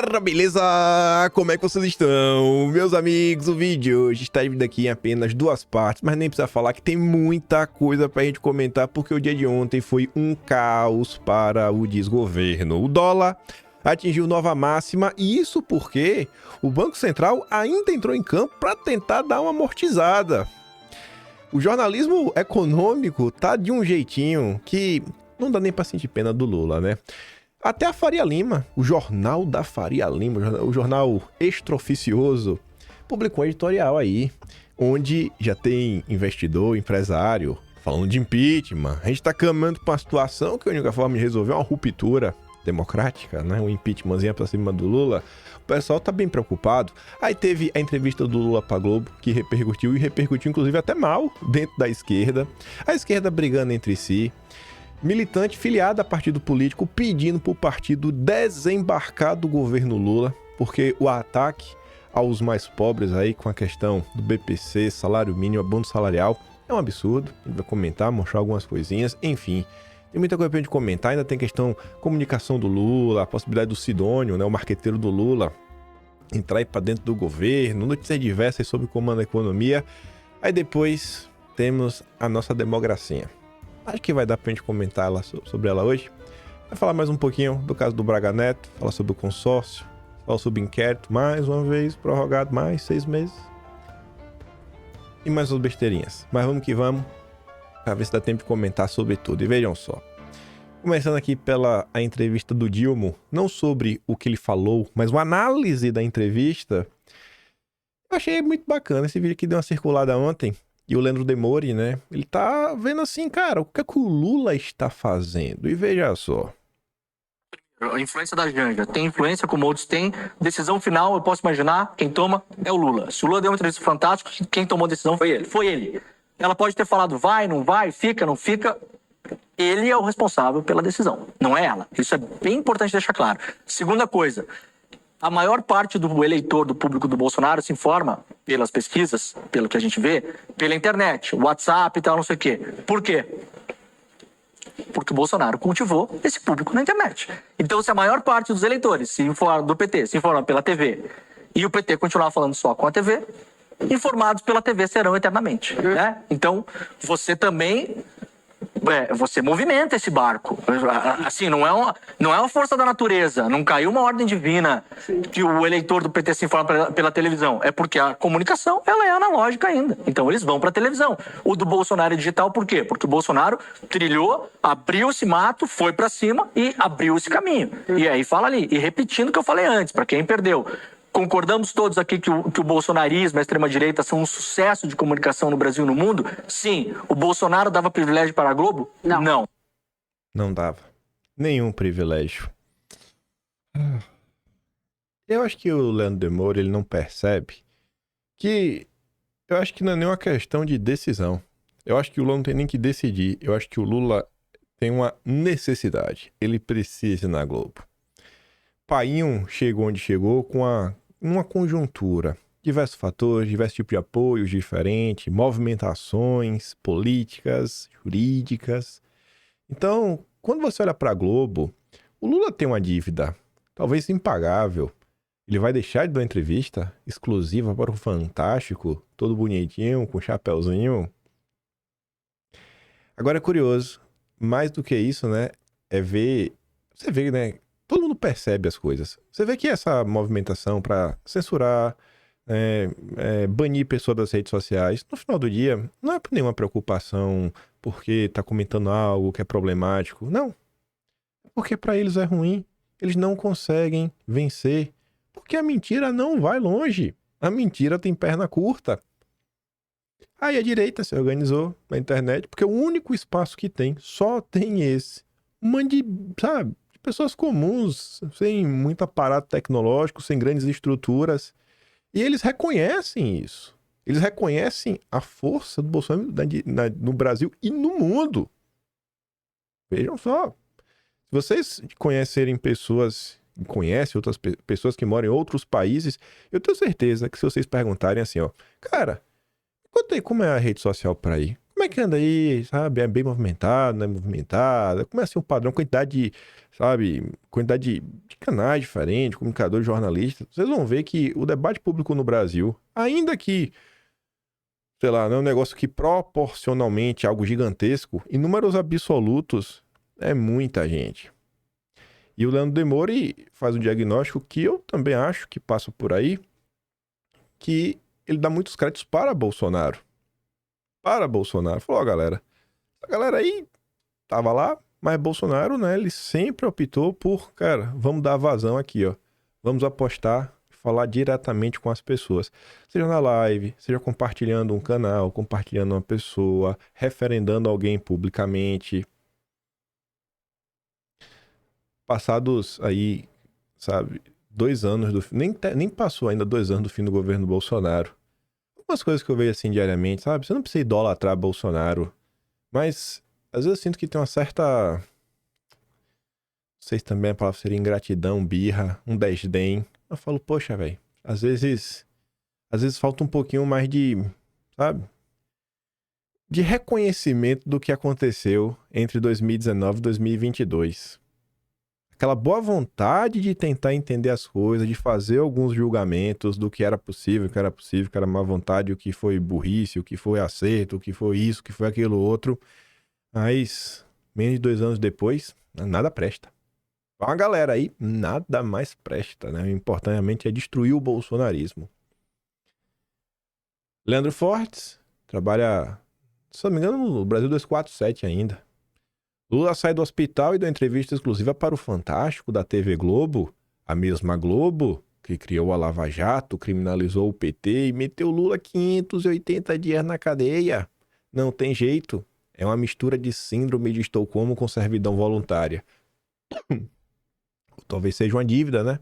galera, beleza? Como é que vocês estão? Meus amigos, o vídeo hoje está dividido aqui em apenas duas partes, mas nem precisa falar que tem muita coisa pra gente comentar, porque o dia de ontem foi um caos para o desgoverno. O dólar atingiu nova máxima, e isso porque o Banco Central ainda entrou em campo para tentar dar uma amortizada. O jornalismo econômico tá de um jeitinho que não dá nem pra sentir pena do Lula, né? Até a Faria Lima, o jornal da Faria Lima, o jornal extraoficioso, publicou um editorial aí, onde já tem investidor, empresário, falando de impeachment. A gente tá caminhando pra uma situação que a única forma de resolver é uma ruptura democrática, né? Um impeachmentzinho pra cima do Lula. O pessoal tá bem preocupado. Aí teve a entrevista do Lula pra Globo, que repercutiu, e repercutiu inclusive até mal dentro da esquerda. A esquerda brigando entre si. Militante filiado a partido político pedindo para o partido desembarcar do governo Lula, porque o ataque aos mais pobres aí com a questão do BPC, salário mínimo, abono salarial, é um absurdo. A gente vai comentar, mostrar algumas coisinhas, enfim. Tem muita coisa pra gente comentar, ainda tem questão comunicação do Lula, a possibilidade do Sidônio, né, o marqueteiro do Lula, entrar aí para dentro do governo, notícias diversas sobre o comando da economia. Aí depois temos a nossa democracia. Acho que vai dar pra gente comentar sobre ela hoje. Vai falar mais um pouquinho do caso do Braga Neto, falar sobre o consórcio, falar sobre o inquérito, mais uma vez, prorrogado mais 6 meses. E mais umas besteirinhas. Mas vamos que vamos, pra ver se dá tempo de comentar sobre tudo. E vejam só. Começando aqui pela a entrevista do Dilma, não sobre o que ele falou, mas uma análise da entrevista. Eu achei muito bacana. Esse vídeo aqui deu uma circulada ontem. E o Leandro Demore, né? Ele tá vendo assim, cara, o que é que o Lula está fazendo? E veja só. A influência da Janja tem influência como outros têm. Decisão final, eu posso imaginar, quem toma é o Lula. Se o Lula deu uma entrevista fantástica, quem tomou a decisão foi ele. Foi ele. Ela pode ter falado vai, não vai, fica, não fica. Ele é o responsável pela decisão, não é ela. Isso é bem importante deixar claro. Segunda coisa, a maior parte do eleitor, do público do Bolsonaro se informa pelas pesquisas, pelo que a gente vê, pela internet, WhatsApp e tal, não sei o quê. Por quê? Porque o Bolsonaro cultivou esse público na internet. Então, se a maior parte dos eleitores do PT se informa pela TV e o PT continuar falando só com a TV, informados pela TV serão eternamente, né? Então, você também... você movimenta esse barco. Assim, não é uma força da natureza. Não caiu uma ordem divina que o eleitor do PT se informa pela televisão. É porque a comunicação, ela é analógica ainda. Então eles vão para a televisão. O do Bolsonaro é digital por quê? Porque o Bolsonaro trilhou, abriu esse mato, foi para cima e abriu esse caminho. E aí fala ali. E repetindo o que eu falei antes, para quem perdeu. Concordamos todos aqui que o bolsonarismo e a extrema-direita são um sucesso de comunicação no Brasil e no mundo? Sim. O Bolsonaro dava privilégio para a Globo? Não. Não dava. Nenhum privilégio. Eu acho que o Leandro Demore, ele não percebe que... Eu acho que não é nenhuma questão de decisão. Eu acho que o Lula não tem nem que decidir. Eu acho que o Lula tem uma necessidade. Ele precisa ir na Globo. Painho chegou onde chegou com uma conjuntura, diversos fatores, diversos tipos de apoios diferentes, movimentações políticas, jurídicas. Então, quando você olha para a Globo, o Lula tem uma dívida, talvez impagável. Ele vai deixar de dar uma entrevista exclusiva para o Fantástico, todo bonitinho, com chapéuzinho. Agora é curioso, mais do que isso, né, é ver... Você vê, né, todo mundo percebe as coisas. Você vê que essa movimentação para censurar, banir pessoas das redes sociais, no final do dia, não é por nenhuma preocupação porque tá comentando algo que é problemático. Não. Porque para eles é ruim. Eles não conseguem vencer. Porque a mentira não vai longe. A mentira tem perna curta. Aí a direita se organizou na internet, porque o único espaço que tem, só tem esse. Sabe? Pessoas comuns, sem muito aparato tecnológico, sem grandes estruturas. E eles reconhecem isso. Eles reconhecem a força do Bolsonaro no Brasil e no mundo. Vejam só. Se vocês conhecerem conhecem outras pessoas que moram em outros países, eu tenho certeza que se vocês perguntarem assim, ó, cara, conta aí como é a rede social pra ir. Como é que anda aí, sabe? É bem movimentado, não é movimentado? Como é assim o padrão, quantidade de, sabe, quantidade de canais diferentes, comunicadores, jornalistas. Vocês vão ver que o debate público no Brasil, ainda que, sei lá, não é um negócio que proporcionalmente é algo gigantesco, em números absolutos, é muita gente. E o Leandro Demore faz um diagnóstico que eu também acho que passa por aí, que ele dá muitos créditos para Bolsonaro. Para Bolsonaro. Falou, ó, galera, a galera aí tava lá, mas Bolsonaro, né, ele sempre optou por, cara, vamos dar vazão aqui, ó. Vamos apostar, falar diretamente com as pessoas. Seja na live, seja compartilhando um canal, compartilhando uma pessoa, referendando alguém publicamente. Passados aí, sabe, 2 anos do... Nem passou ainda 2 anos do fim do governo Bolsonaro. Algumas coisas que eu vejo assim diariamente, sabe? Você não precisa idolatrar Bolsonaro, mas às vezes eu sinto que tem uma certa... Não sei se também a palavra seria ingratidão, birra, um desdém. Eu falo, poxa, velho, às vezes falta um pouquinho mais de, sabe? De reconhecimento do que aconteceu entre 2019 e 2022. Aquela boa vontade de tentar entender as coisas, de fazer alguns julgamentos do que era possível, o que era possível, o que era má vontade, o que foi burrice, o que foi acerto, o que foi isso, o que foi aquilo outro. Mas, menos de 2 anos depois, nada presta. Uma galera aí, nada mais presta, né? O importante é destruir o bolsonarismo. Leandro Fortes trabalha, se não me engano, no Brasil 247 ainda. Lula sai do hospital e deu entrevista exclusiva para o Fantástico da TV Globo, a mesma Globo que criou a Lava Jato, criminalizou o PT e meteu Lula 580 dias na cadeia. Não tem jeito, é uma mistura de síndrome de Estocolmo com servidão voluntária. Ou talvez seja uma dívida, né?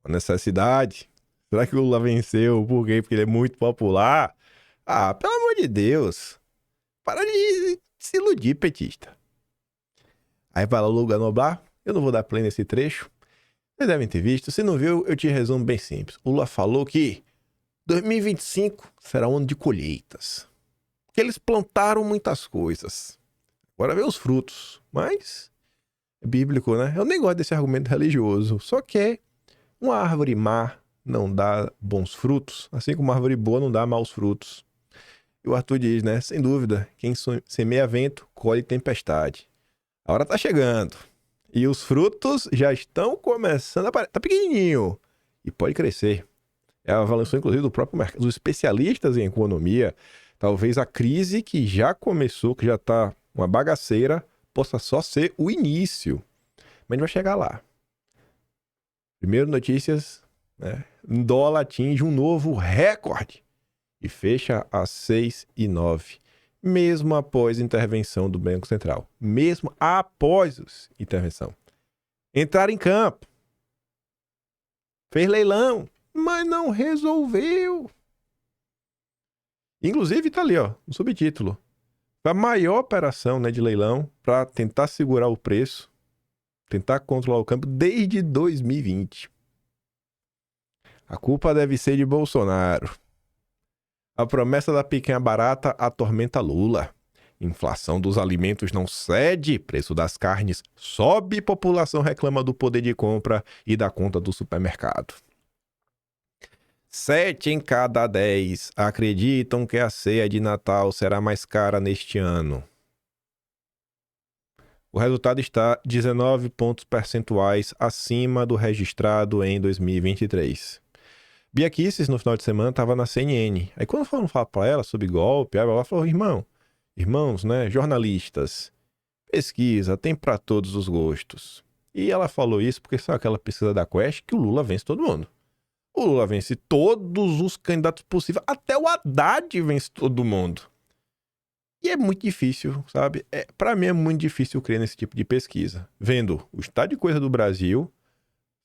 Uma necessidade. Será que o Lula venceu? Por quê? Porque ele é muito popular? Ah, pelo amor de Deus. Para de se iludir, petista. Aí vai lá o Lula Noblar. Eu não vou dar play nesse trecho. Vocês devem ter visto. Se não viu, eu te resumo bem simples. O Lula falou que 2025 será um ano de colheitas. Que eles plantaram muitas coisas. Agora vê os frutos. Mas é bíblico, né? Eu nem gosto desse argumento religioso. Só que uma árvore má não dá bons frutos, assim como uma árvore boa não dá maus frutos. E o Arthur diz, né? Sem dúvida, quem semeia vento, colhe tempestade. A hora tá chegando. E os frutos já estão começando a aparecer. Tá pequenininho. E pode crescer. É a avaliação, inclusive, do próprio mercado, dos especialistas em economia. Talvez a crise que já começou, que já tá uma bagaceira, possa só ser o início. Mas a gente vai chegar lá. Primeiro notícias, né? O dólar atinge um novo recorde e fecha a 6,9. Mesmo após a intervenção do Banco Central. Mesmo após a intervenção. Entraram em campo. Fez leilão, mas não resolveu. Inclusive tá ali, ó, no subtítulo. Foi a maior operação, né, de leilão para tentar segurar o preço, tentar controlar o câmbio desde 2020. A culpa deve ser de Bolsonaro. A promessa da picanha barata atormenta Lula. Inflação dos alimentos não cede, preço das carnes sobe, população reclama do poder de compra e da conta do supermercado. 7 em cada 10 acreditam que a ceia de Natal será mais cara neste ano. O resultado está 19 pontos percentuais acima do registrado em 2023. Bia Kicis, no final de semana, estava na CNN. Aí quando foram falar para ela sobre golpe, ela falou, irmãos, né, jornalistas, pesquisa, tem para todos os gostos. E ela falou isso porque sabe aquela pesquisa da Quest que o Lula vence todo mundo. O Lula vence todos os candidatos possíveis, até o Haddad vence todo mundo. E é muito difícil, sabe? Para mim é muito difícil crer nesse tipo de pesquisa. Vendo o estado de coisa do Brasil,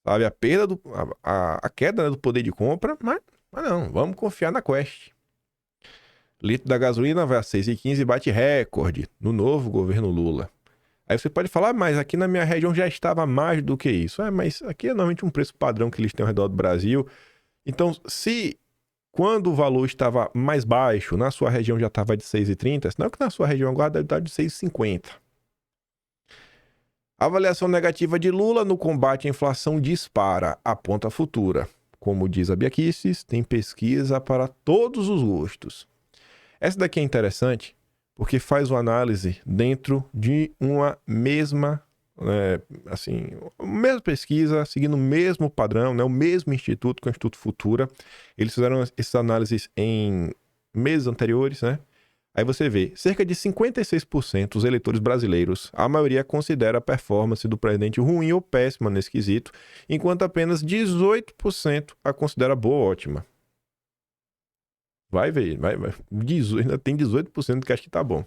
sabe, a perda, a queda, né, do poder de compra, mas não, vamos confiar na Quest. Litro da gasolina vai a 6,15 e bate recorde no novo governo Lula. Aí você pode falar, mas aqui na minha região já estava mais do que isso. Mas aqui é normalmente um preço padrão que eles têm ao redor do Brasil. Então, se quando o valor estava mais baixo, na sua região já estava de 6,30, senão que na sua região agora deve estar de 6,50. Avaliação negativa de Lula no combate à inflação dispara, aponta futura. Como diz a Bia Kicis, tem pesquisa para todos os gostos. Essa daqui é interessante porque faz uma análise dentro de uma mesma pesquisa, seguindo o mesmo padrão, né? O mesmo instituto, que é o Instituto Futura. Eles fizeram essas análises em meses anteriores, né? Aí você vê, cerca de 56% dos eleitores brasileiros, a maioria considera a performance do presidente ruim ou péssima nesse quesito, enquanto apenas 18% a considera boa ou ótima. Vai ver, vai. Ainda tem 18% que acha que tá bom.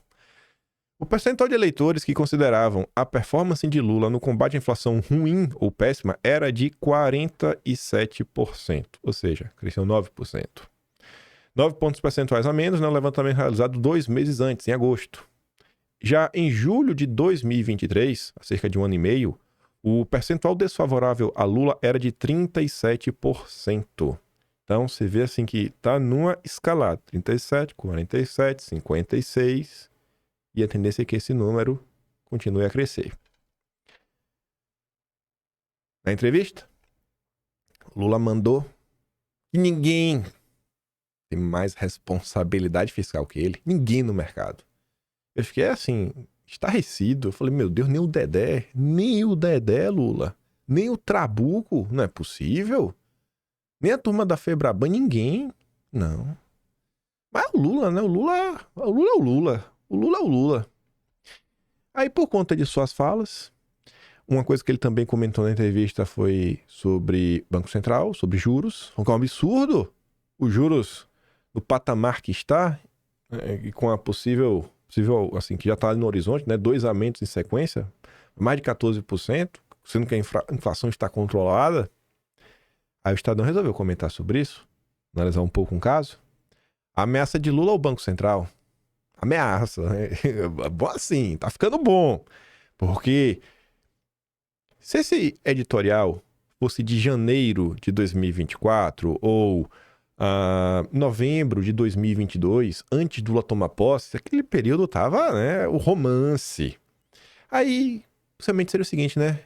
O percentual de eleitores que consideravam a performance de Lula no combate à inflação ruim ou péssima era de 47%, ou seja, cresceu 9%. 9 pontos percentuais a menos no levantamento realizado 2 meses antes, em agosto. Já em julho de 2023, há cerca de um ano e meio, o percentual desfavorável a Lula era de 37%. Então, você vê assim que está numa escalada, 37, 47, 56, e a tendência é que esse número continue a crescer. Na entrevista, Lula mandou que ninguém tem mais responsabilidade fiscal que ele, ninguém no mercado. Eu fiquei assim, estarrecido. Eu falei, meu Deus, nem o Dedé, Lula, nem o Trabuco, não é possível. Nem a turma da Febraban, ninguém. Não. Mas o Lula, né? O Lula é o Lula. O Lula é o Lula. Aí, por conta de suas falas, uma coisa que ele também comentou na entrevista foi sobre Banco Central, sobre juros. Foi um absurdo. Os juros no patamar que está, e com a possível, assim, que já está ali no horizonte, né? 2 aumentos em sequência, mais de 14%, sendo que a inflação está controlada. Aí o Estadão resolveu comentar sobre isso, analisar um pouco um caso. A ameaça de Lula ao Banco Central. Ameaça. Bom assim, tá ficando bom. Porque se esse editorial fosse de janeiro de 2024 ou novembro de 2022, antes do Lula tomar posse, aquele período tava, né, o romance. Aí, somente seria o seguinte, né?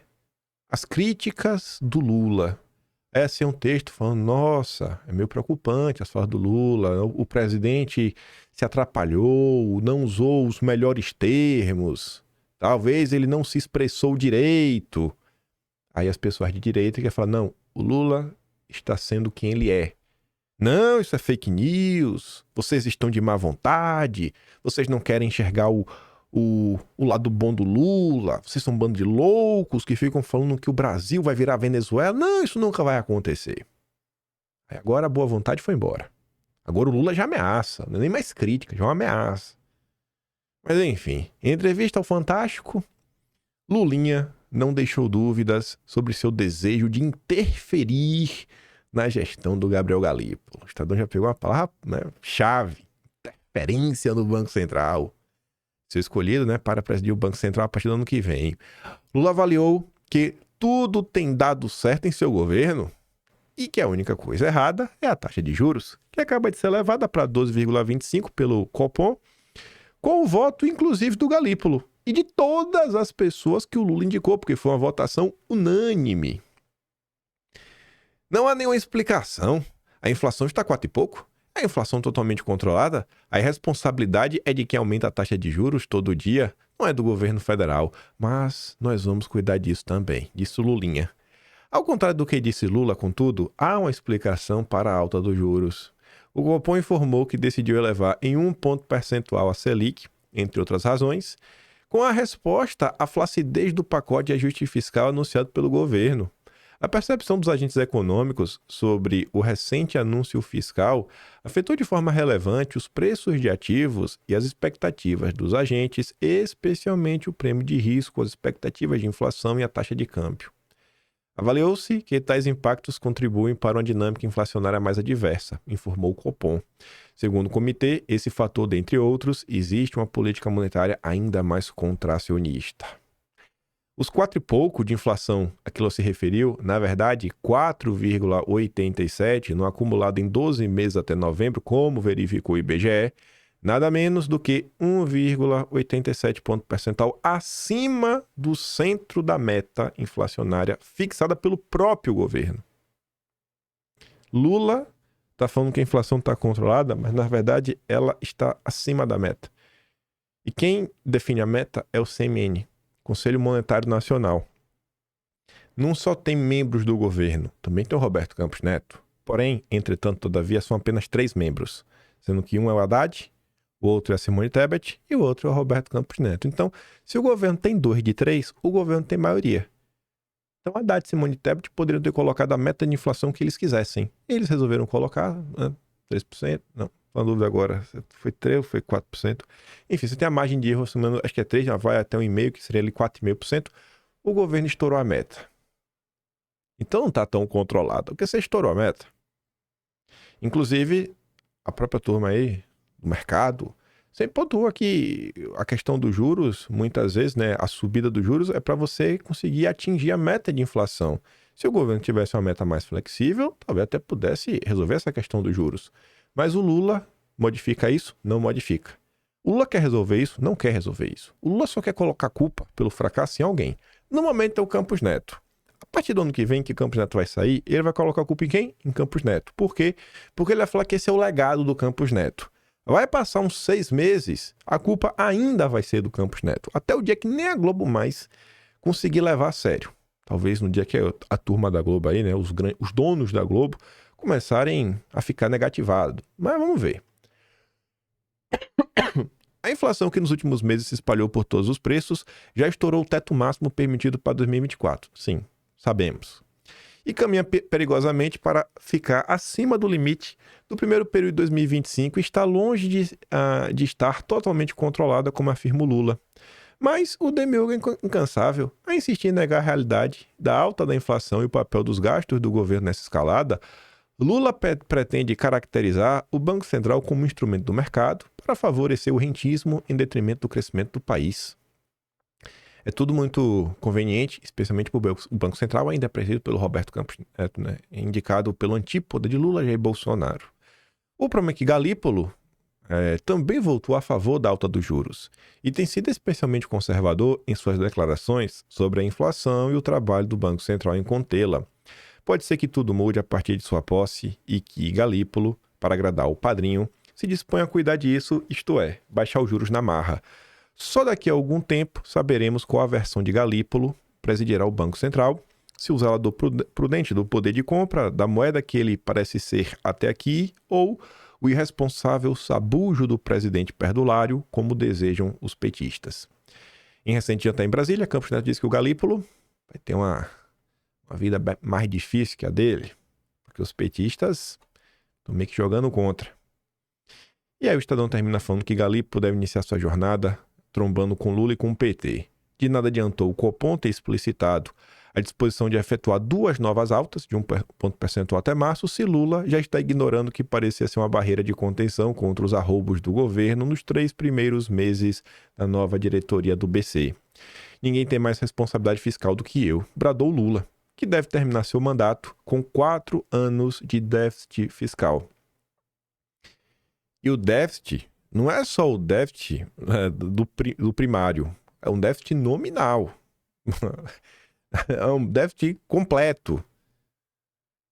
As críticas do Lula. Esse é um texto falando, nossa, é meio preocupante as falas do Lula, o presidente se atrapalhou, não usou os melhores termos, talvez ele não se expressou direito. Aí as pessoas de direita querem falar, não, o Lula está sendo quem ele é. Não, isso é fake news, vocês estão de má vontade, vocês não querem enxergar o lado bom do Lula, vocês são um bando de loucos que ficam falando que o Brasil vai virar Venezuela. Não, isso nunca vai acontecer. Aí agora a boa vontade foi embora. Agora o Lula já ameaça, não é nem mais crítica, já é uma ameaça. Mas enfim, em entrevista ao Fantástico, Lulinha não deixou dúvidas sobre seu desejo de interferir na gestão do Gabriel Galípolo. O Estadão já pegou uma palavra, né, chave, interferência no Banco Central. Seu escolhido, né, para presidir o Banco Central a partir do ano que vem. Lula avaliou que tudo tem dado certo em seu governo e que a única coisa errada é a taxa de juros, que acaba de ser elevada para 12,25 pelo Copom, com o voto, inclusive, do Galípolo e de todas as pessoas que o Lula indicou, porque foi uma votação unânime. Não há nenhuma explicação. A inflação está 4 e pouco. A inflação totalmente controlada, a responsabilidade é de quem aumenta a taxa de juros todo dia, não é do governo federal, mas nós vamos cuidar disso também, disse Lulinha. Ao contrário do que disse Lula, contudo, há uma explicação para a alta dos juros. O Copom informou que decidiu elevar em 1 ponto percentual a Selic, entre outras razões, com a resposta à flacidez do pacote de ajuste fiscal anunciado pelo governo. A percepção dos agentes econômicos sobre o recente anúncio fiscal afetou de forma relevante os preços de ativos e as expectativas dos agentes, especialmente o prêmio de risco, as expectativas de inflação e a taxa de câmbio. Avaliou-se que tais impactos contribuem para uma dinâmica inflacionária mais adversa, informou o Copom. Segundo o comitê, esse fator, dentre outros, existe uma política monetária ainda mais contracionista. Os 4 e pouco de inflação a que ela se referiu, na verdade, 4,87 no acumulado em 12 meses até novembro, como verificou o IBGE, nada menos do que 1,87 ponto percentual acima do centro da meta inflacionária fixada pelo próprio governo. Lula está falando que a inflação está controlada, mas na verdade ela está acima da meta. E quem define a meta é o CMN, Conselho Monetário Nacional. Não só tem membros do governo, também tem o Roberto Campos Neto. Porém, entretanto, todavia, são apenas 3 membros, sendo que um é o Haddad, o outro é a Simone Tebet e o outro é o Roberto Campos Neto. Então, se o governo tem 2 de 3, o governo tem maioria. Então, Haddad e Simone Tebet poderiam ter colocado a meta de inflação que eles quisessem. Eles resolveram colocar 3%, não. Uma dúvida agora, foi 3% ou foi 4%? Enfim, você tem a margem de erro, acho que é 3%, já vai até 1,5%, que seria ali 4,5%. O governo estourou a meta. Então não está tão controlado, porque você estourou a meta. Inclusive, a própria turma aí do mercado sempre pontua que a questão dos juros, muitas vezes, né, a subida dos juros é para você conseguir atingir a meta de inflação. Se o governo tivesse uma meta mais flexível, talvez até pudesse resolver essa questão dos juros. Mas o Lula modifica isso? Não modifica. O Lula quer resolver isso? Não quer resolver isso. O Lula só quer colocar culpa pelo fracasso em alguém. No momento é o Campos Neto. A partir do ano que vem, que Campos Neto vai sair, ele vai colocar a culpa em quem? Em Campos Neto. Por quê? Porque ele vai falar que esse é o legado do Campos Neto. Vai passar uns 6 meses, a culpa ainda vai ser do Campos Neto. Até o dia que nem a Globo mais conseguir levar a sério. Talvez no dia que a turma da Globo aí, né, os donos da Globo, começarem a ficar negativado. Mas vamos ver. A inflação que nos últimos meses se espalhou por todos os preços já estourou o teto máximo permitido para 2024. Sim, sabemos. E caminha perigosamente para ficar acima do limite do primeiro período de 2025 e está longe de estar totalmente controlada, como afirma o Lula. Mas o demiurgo é incansável a insistir em negar a realidade da alta da inflação e o papel dos gastos do governo nessa escalada. Lula pretende caracterizar o Banco Central como um instrumento do mercado para favorecer o rentismo em detrimento do crescimento do país. É tudo muito conveniente, especialmente para o Banco Central, ainda é presidido pelo Roberto Campos Neto, né? Indicado pelo antípoda de Lula, Jair Bolsonaro. O problema é que Galípolo também voltou a favor da alta dos juros e tem sido especialmente conservador em suas declarações sobre a inflação e o trabalho do Banco Central em contê-la. Pode ser que tudo mude a partir de sua posse e que Galípolo, para agradar o padrinho, se dispõe a cuidar disso, isto é, baixar os juros na marra. Só daqui a algum tempo saberemos qual a versão de Galípolo presidirá o Banco Central, se o zelador prudente do poder de compra, da moeda que ele parece ser até aqui, ou o irresponsável sabujo do presidente perdulário, como desejam os petistas. Em recente jantar em Brasília, Campos Neto disse que o Galípolo vai ter uma vida mais difícil que a dele, porque os petistas estão meio que jogando contra. E aí o Estadão termina falando que Galípolo deve iniciar sua jornada trombando com Lula e com o PT. De nada adiantou o Copom ter explicitado a disposição de efetuar 2 novas altas, de 1 ponto percentual até março, se Lula já está ignorando o que parecia ser uma barreira de contenção contra os arroubos do governo nos 3 primeiros meses da nova diretoria do BC. Ninguém tem mais responsabilidade fiscal do que eu, bradou Lula, que deve terminar seu mandato com 4 anos de déficit fiscal. E o déficit não é só o déficit do primário, é um déficit nominal. É um déficit completo.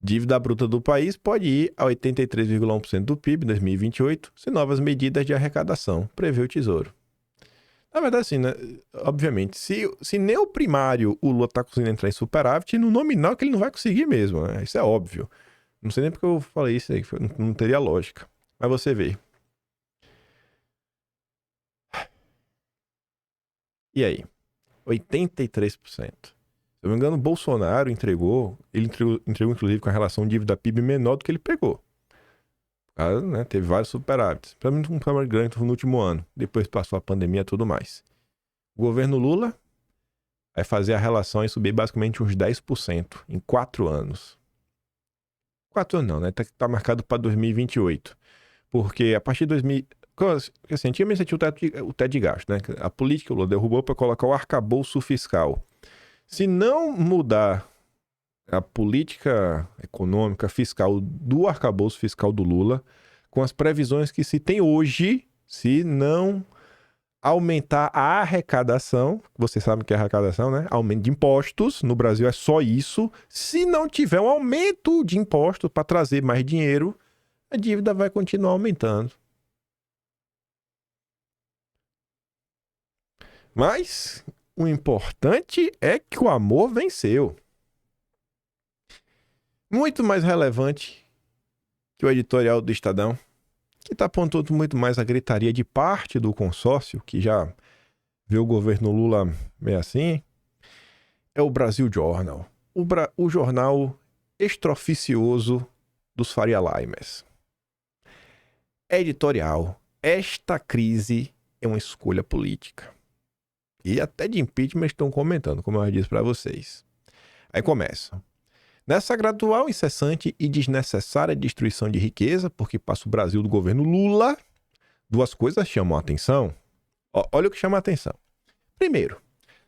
Dívida bruta do país pode ir a 83,1% do PIB em 2028, se novas medidas de arrecadação, prevê o Tesouro. Na verdade, assim, né? Obviamente, se nem o primário o Lula está conseguindo entrar em superávit, no nominal que ele não vai conseguir mesmo, né? Isso é óbvio. Não sei nem porque eu falei isso aí, não teria lógica. Mas você vê. E aí? 83%. Se eu não me engano, o Bolsonaro entregou inclusive com a relação dívida-PIB menor do que ele pegou. O cara, né, teve vários superávites. Para mim, um problema grande no último ano. Depois passou a pandemia e tudo mais. O governo Lula vai fazer a relação e subir basicamente uns 10% em 4 anos. 4 anos não, né? Tá marcado para 2028. Porque a partir de 2000... Assim, antigamente você tinha o teto de gasto, né? A política o Lula derrubou para colocar o arcabouço fiscal. Se não mudar a política econômica fiscal do arcabouço fiscal do Lula, com as previsões que se tem hoje, se não aumentar a arrecadação, você sabe o que é arrecadação, né? Aumento de impostos, no Brasil é só isso. Se não tiver um aumento de impostos para trazer mais dinheiro, a dívida vai continuar aumentando. Mas o importante é que o amor venceu. Muito mais relevante que o editorial do Estadão, que está apontando muito mais a gritaria de parte do consórcio, que já vê o governo Lula meio assim, é o Brasil Journal, o jornal extraoficioso dos Faria Limers. Editorial: esta crise é uma escolha política. E até de impeachment estão comentando, como eu já disse para vocês. Aí começa. Nessa gradual, incessante e desnecessária destruição de riqueza, porque passa o Brasil do governo Lula, duas coisas chamam a atenção. Olha o que chama a atenção. Primeiro,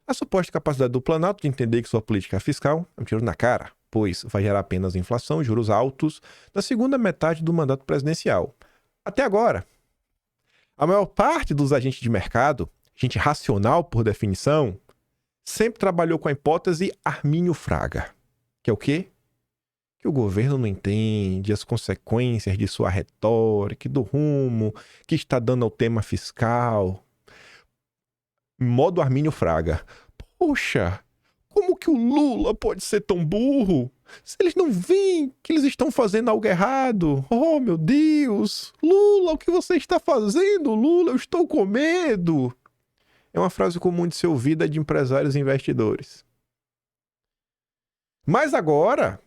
a suposta capacidade do Planalto de entender que sua política fiscal é um tiro na cara, pois vai gerar apenas inflação e juros altos na segunda metade do mandato presidencial. Até agora, a maior parte dos agentes de mercado, gente racional por definição, sempre trabalhou com a hipótese Armínio Fraga. Que é o quê? Que o governo não entende as consequências de sua retórica, do rumo que está dando ao tema fiscal. Modo Armínio Fraga. Poxa, como que o Lula pode ser tão burro? Se eles não veem que eles estão fazendo algo errado. Oh, meu Deus! Lula, o que você está fazendo? Lula, eu estou com medo. É uma frase comum de ser ouvida de empresários e investidores. Mas agora,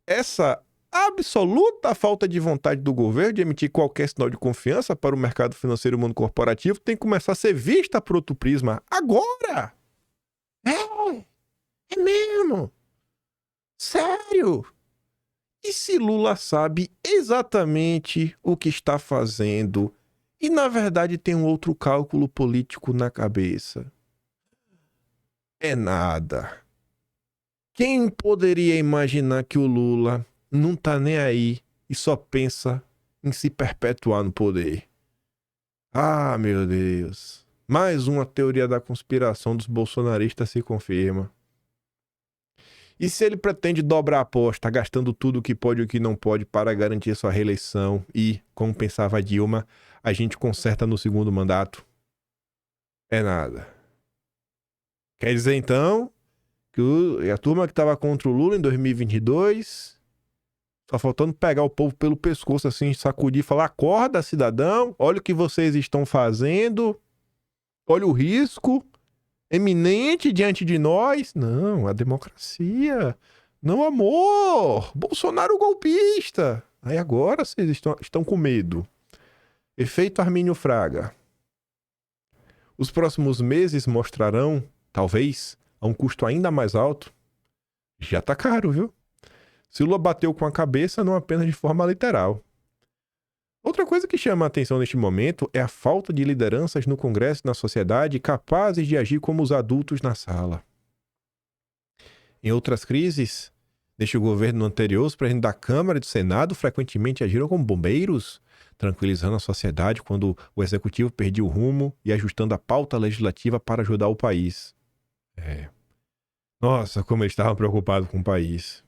essa absoluta falta de vontade do governo de emitir qualquer sinal de confiança para o mercado financeiro e o mundo corporativo tem que começar a ser vista por outro prisma. Agora! É mesmo? Sério? E se Lula sabe exatamente o que está fazendo e, na verdade, tem um outro cálculo político na cabeça? É nada. Quem poderia imaginar que o Lula não tá nem aí e só pensa em se perpetuar no poder? Ah, meu Deus. Mais uma teoria da conspiração dos bolsonaristas se confirma. E se ele pretende dobrar a aposta, gastando tudo o que pode e o que não pode para garantir sua reeleição e, como pensava Dilma, a gente conserta no segundo mandato? É nada. Quer dizer, então, que a turma que estava contra o Lula em 2022, só faltando pegar o povo pelo pescoço assim, sacudir e falar: acorda, cidadão, olha o que vocês estão fazendo, olha o risco eminente diante de nós. Não, a democracia, não amor, Bolsonaro golpista. Aí agora vocês estão com medo. Efeito Armínio Fraga. Os próximos meses mostrarão, talvez, a um custo ainda mais alto. Já tá caro, viu? Se Lula bateu com a cabeça, não apenas de forma literal. Outra coisa que chama a atenção neste momento é a falta de lideranças no Congresso e na sociedade capazes de agir como os adultos na sala. Em outras crises, neste governo anterior, os presidentes da Câmara e do Senado frequentemente agiram como bombeiros, tranquilizando a sociedade quando o executivo perdia o rumo e ajustando a pauta legislativa para ajudar o país. Nossa, como eles estavam preocupados com o país.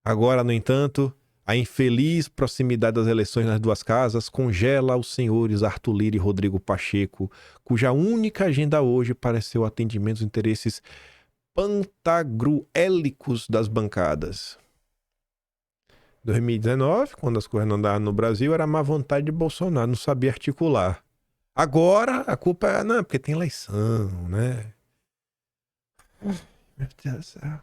Agora, no entanto, a infeliz proximidade das eleições nas duas casas congela os senhores Arthur Lira e Rodrigo Pacheco, cuja única agenda hoje parece ser o atendimento dos interesses pantagruélicos das bancadas. 2019, quando as coisas não andavam no Brasil, era a má vontade de Bolsonaro, não sabia articular. Agora, a culpa é, não, porque tem eleição, né? Meu Deus do céu.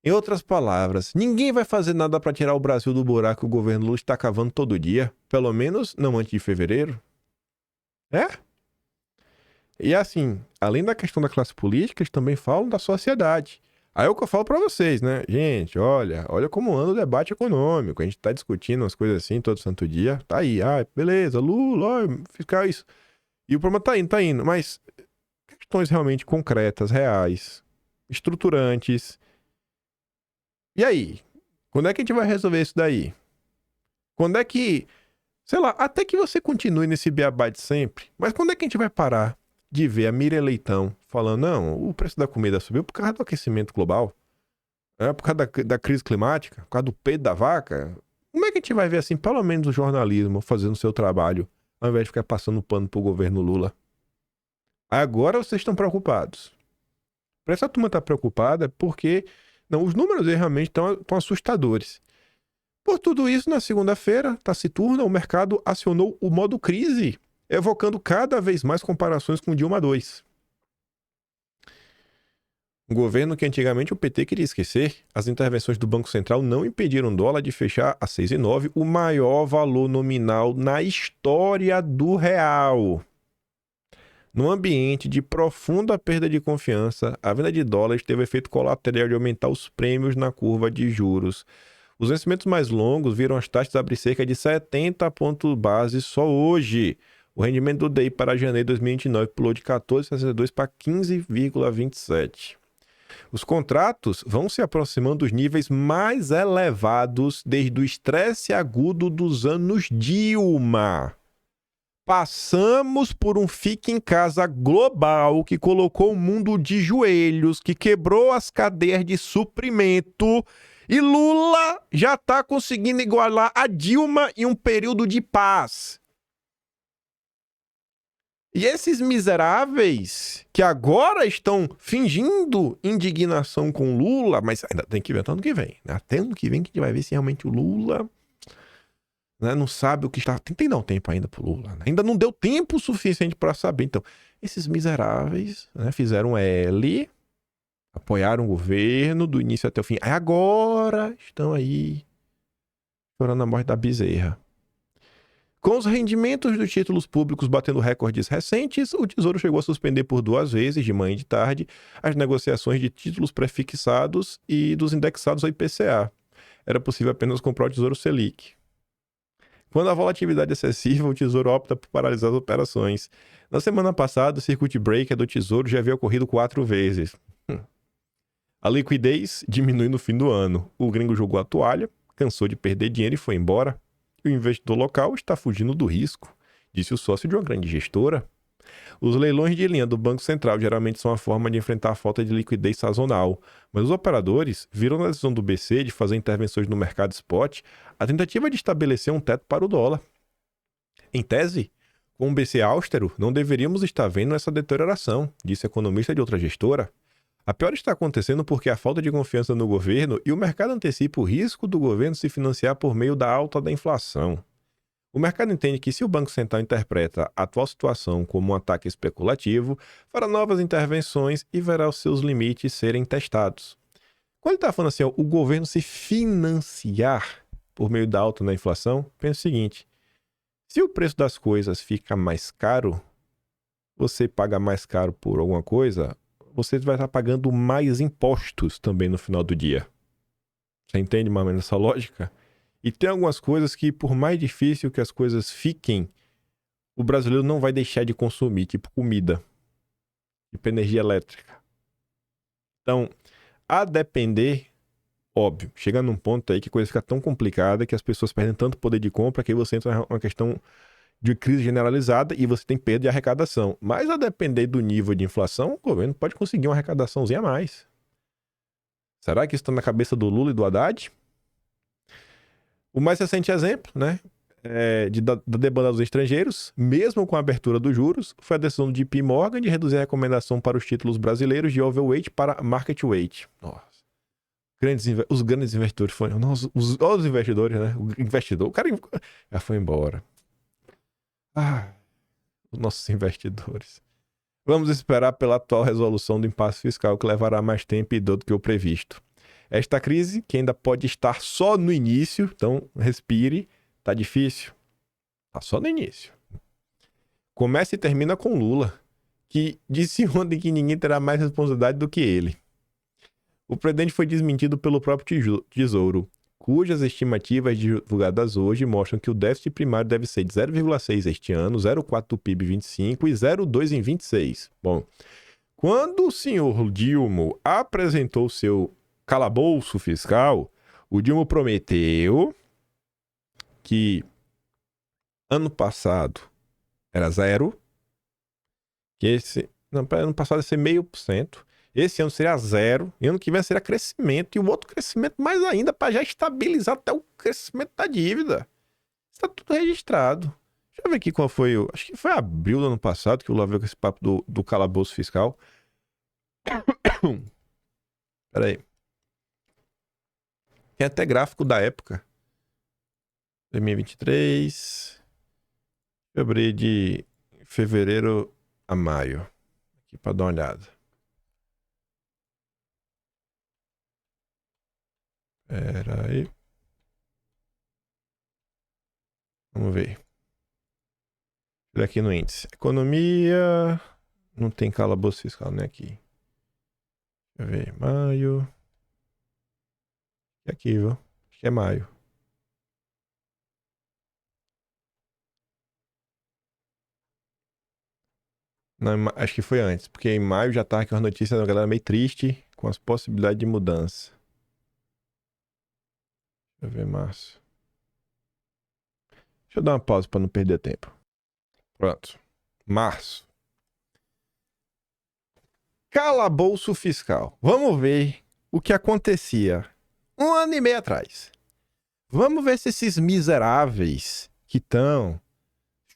Em outras palavras, ninguém vai fazer nada para tirar o Brasil do buraco que o governo Lula está cavando todo dia. Pelo menos não antes de fevereiro. E assim, além da questão da classe política, eles também falam da sociedade. Aí é o que eu falo para vocês, né? Gente, olha como anda o debate econômico. A gente tá discutindo umas coisas assim todo santo dia. Tá aí, beleza, Lula, fiscal isso. E o problema tá indo. Mas questões realmente concretas, reais, estruturantes. E aí? Quando é que a gente vai resolver isso daí? Quando é que, sei lá, até que você continue nesse beabá de sempre, mas quando é que a gente vai parar de ver a Miriam Leitão falando, não, o preço da comida subiu por causa do aquecimento global, por causa da crise climática, por causa do peito da vaca? Como é que a gente vai ver, assim, pelo menos o jornalismo fazendo o seu trabalho, ao invés de ficar passando pano pro governo Lula? Agora vocês estão preocupados. Para essa turma estar preocupada, porque não, os números realmente estão assustadores. Por tudo isso, na segunda-feira, taciturna, o mercado acionou o modo crise, evocando cada vez mais comparações com Dilma II. Um governo que antigamente o PT queria esquecer, as intervenções do Banco Central não impediram o dólar de fechar a 6,9, o maior valor nominal na história do real. Num ambiente de profunda perda de confiança, a venda de dólares teve o efeito colateral de aumentar os prêmios na curva de juros. Os vencimentos mais longos viram as taxas abrir cerca de 70 pontos base só hoje. O rendimento do DI para janeiro de 2029 pulou de 14,62 para 15,27. Os contratos vão se aproximando dos níveis mais elevados desde o estresse agudo dos anos Dilma. Passamos por um fique em casa global que colocou o mundo de joelhos, que quebrou as cadeias de suprimento, e Lula já está conseguindo igualar a Dilma em um período de paz. E esses miseráveis que agora estão fingindo indignação com Lula, mas ainda tem que ver até ano que vem, né? Até ano que vem que a gente vai ver se realmente o Lula, né, não sabe o que está... Tem que dar um tempo ainda pro Lula, né? Ainda não deu tempo suficiente para saber. Então, esses miseráveis, né, fizeram L, apoiaram o governo do início até o fim. Aí agora estão aí chorando a morte da bezerra. Com os rendimentos dos títulos públicos batendo recordes recentes, o Tesouro chegou a suspender por 2 vezes, de manhã e de tarde, as negociações de títulos prefixados e dos indexados ao IPCA. Era possível apenas comprar o Tesouro Selic. Quando a volatilidade é excessiva, o Tesouro opta por paralisar as operações. Na semana passada, o circuit breaker do Tesouro já havia ocorrido 4 vezes. A liquidez diminui no fim do ano. O gringo jogou a toalha, cansou de perder dinheiro e foi embora. O investidor local está fugindo do risco, disse o sócio de uma grande gestora. Os leilões de linha do Banco Central geralmente são a forma de enfrentar a falta de liquidez sazonal, mas os operadores viram na decisão do BC de fazer intervenções no mercado spot a tentativa de estabelecer um teto para o dólar. Em tese, com o BC austero, não deveríamos estar vendo essa deterioração, disse a economista de outra gestora. A pior está acontecendo porque a falta de confiança no governo e o mercado antecipa o risco do governo se financiar por meio da alta da inflação. O mercado entende que se o Banco Central interpreta a atual situação como um ataque especulativo, fará novas intervenções e verá os seus limites serem testados. Quando ele está falando assim, o governo se financiar por meio da alta da inflação, pensa o seguinte, se o preço das coisas fica mais caro, você paga mais caro por alguma coisa, você vai estar pagando mais impostos também no final do dia. Você entende mais ou menos essa lógica? E tem algumas coisas que, por mais difícil que as coisas fiquem, o brasileiro não vai deixar de consumir, tipo comida, tipo energia elétrica. Então, a depender, óbvio, chega num ponto aí que a coisa fica tão complicada que as pessoas perdem tanto poder de compra que aí você entra numa questão de crise generalizada e você tem perda de arrecadação. Mas a depender do nível de inflação, o governo pode conseguir uma arrecadaçãozinha a mais. Será que isso está na cabeça do Lula e do Haddad? O mais recente exemplo, né, da demanda dos estrangeiros, mesmo com a abertura dos juros, foi a decisão do JP Morgan de reduzir a recomendação para os títulos brasileiros de overweight para market weight. Nossa. Os grandes investidores foram... Nossa, os investidores, né? O cara já foi embora. Os nossos investidores. Vamos esperar pela atual resolução do impasse fiscal, que levará mais tempo e dor do que o previsto. Esta crise, que ainda pode estar só no início, então respire, tá difícil. Tá só no início. Começa e termina com Lula, que disse ontem que ninguém terá mais responsabilidade do que ele. O presidente foi desmentido pelo próprio Tesouro, cujas estimativas divulgadas hoje mostram que o déficit primário deve ser de 0,6 este ano, 0,4 do PIB em 25 e 0,2 em 26. Bom, Quando o senhor Dilma apresentou seu calabouço fiscal, o Dilma prometeu que ano passado era 0, que ano passado ia ser 0,5%, esse ano seria 0, e ano que vem seria crescimento, e o outro crescimento mais ainda, para já estabilizar até o crescimento da dívida. Está tudo registrado. Deixa eu ver aqui qual foi acho que foi abril do ano passado que o Lula veio com esse papo do calabouço fiscal. Peraí. Tem até gráfico da época. 2023. Eu abri de fevereiro a maio. Aqui pra dar uma olhada. Peraí. Vamos ver. Olha aqui no índice. Economia. Não tem calabouço fiscal, né? Aqui. Deixa eu ver. Maio. E aqui, viu? Acho que é maio. Não, acho que foi antes, porque em maio já tava com as notícias da galera meio triste com as possibilidades de mudança. Deixa eu ver março. Deixa eu dar uma pausa para não perder tempo. Pronto. Março. Calabouço fiscal. Vamos ver o que acontecia 1 ano e meio atrás. Vamos ver se esses miseráveis que estão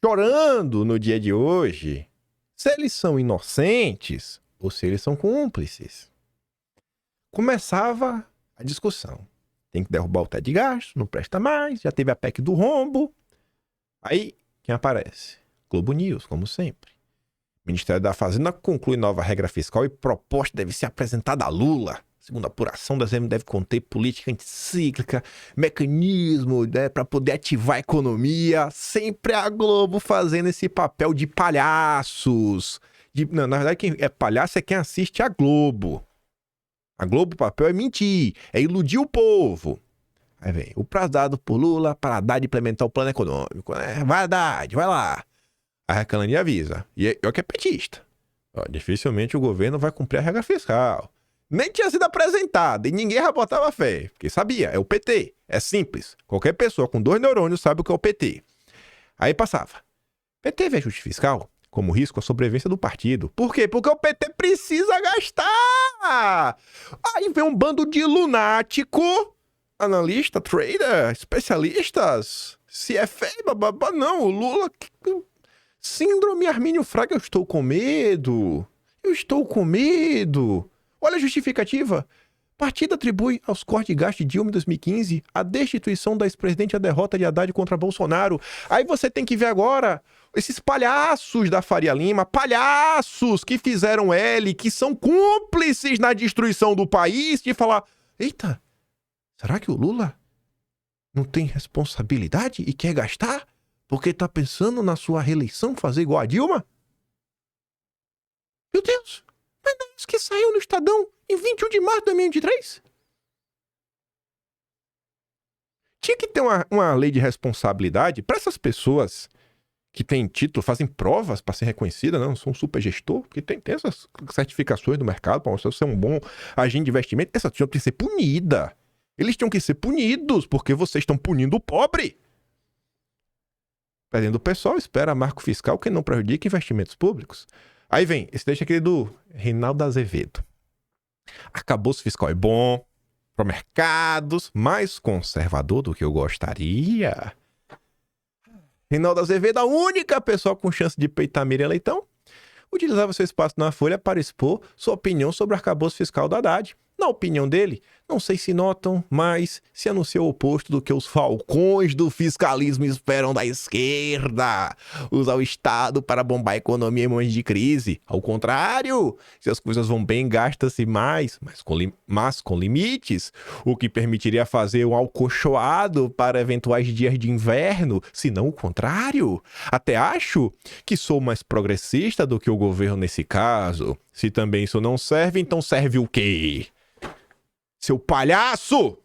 chorando no dia de hoje, se eles são inocentes ou se eles são cúmplices. Começava a discussão. Tem que derrubar o teto de gasto, não presta mais, já teve a PEC do rombo. Aí, quem aparece? Globo News, como sempre. O Ministério da Fazenda conclui nova regra fiscal e proposta deve ser apresentada a Lula. Segundo a apuração, o desenho deve conter política anticíclica, mecanismo, né, para poder ativar a economia. Sempre a Globo fazendo esse papel de palhaços. Não, na verdade, quem é palhaço é quem assiste a Globo. A Globo, o papel é mentir, é iludir o povo. Aí vem, o prazo dado por Lula para dar de implementar o plano econômico. Né? Vai lá. A Recanania avisa. E é o que é petista. Ó, dificilmente o governo vai cumprir a regra fiscal. Nem tinha sido apresentada e ninguém já botava fé. Porque sabia, é o PT. É simples. Qualquer pessoa com 2 neurônios sabe o que é o PT. Aí passava. PT vê ajuste fiscal como risco à sobrevivência do partido. Por quê? Porque o PT precisa gastar. Aí vem um bando de lunático, analista, trader, especialistas, CFA, bababá. Não, o Lula... Síndrome Armínio Fraga, eu estou com medo. Olha a justificativa. Partido atribui aos cortes de gasto de Dilma em 2015 a destituição da ex-presidente e a derrota de Haddad contra Bolsonaro. Aí você tem que ver agora esses palhaços da Faria Lima, palhaços que fizeram L, que são cúmplices na destruição do país, de falar, eita, será que o Lula não tem responsabilidade e quer gastar? Porque tá pensando na sua reeleição fazer igual a Dilma? Meu Deus! Mas não é isso que saiu no Estadão em 21 de março de 2023? Tinha que ter uma lei de responsabilidade para essas pessoas que têm título, fazem provas para ser reconhecida, não são super gestor, porque tem essas certificações do mercado para você ser um bom agente de investimento. Essas tinham que ser punidas. Eles tinham que ser punidos, porque vocês estão punindo o pobre. Perdendo o pessoal, espera marco fiscal que não prejudique investimentos públicos. Aí vem, esse deixa aquele do Reinaldo Azevedo. Arcabouço fiscal é bom para mercados, mais conservador do que eu gostaria. Reinaldo Azevedo, a única pessoa com chance de peitar Miriam Leitão, utilizava seu espaço na Folha para expor sua opinião sobre o arcabouço fiscal do Haddad. Na opinião dele, não sei se notam, mas se anunciou o oposto do que os falcões do fiscalismo esperam da esquerda. Usar o Estado para bombar a economia em momentos de crise. Ao contrário, se as coisas vão bem, gasta-se mais, mas com limites, o que permitiria fazer um alcochoado para eventuais dias de inverno, se não o contrário. Até acho que sou mais progressista do que o governo nesse caso. Se também isso não serve, então serve o quê? Seu palhaço!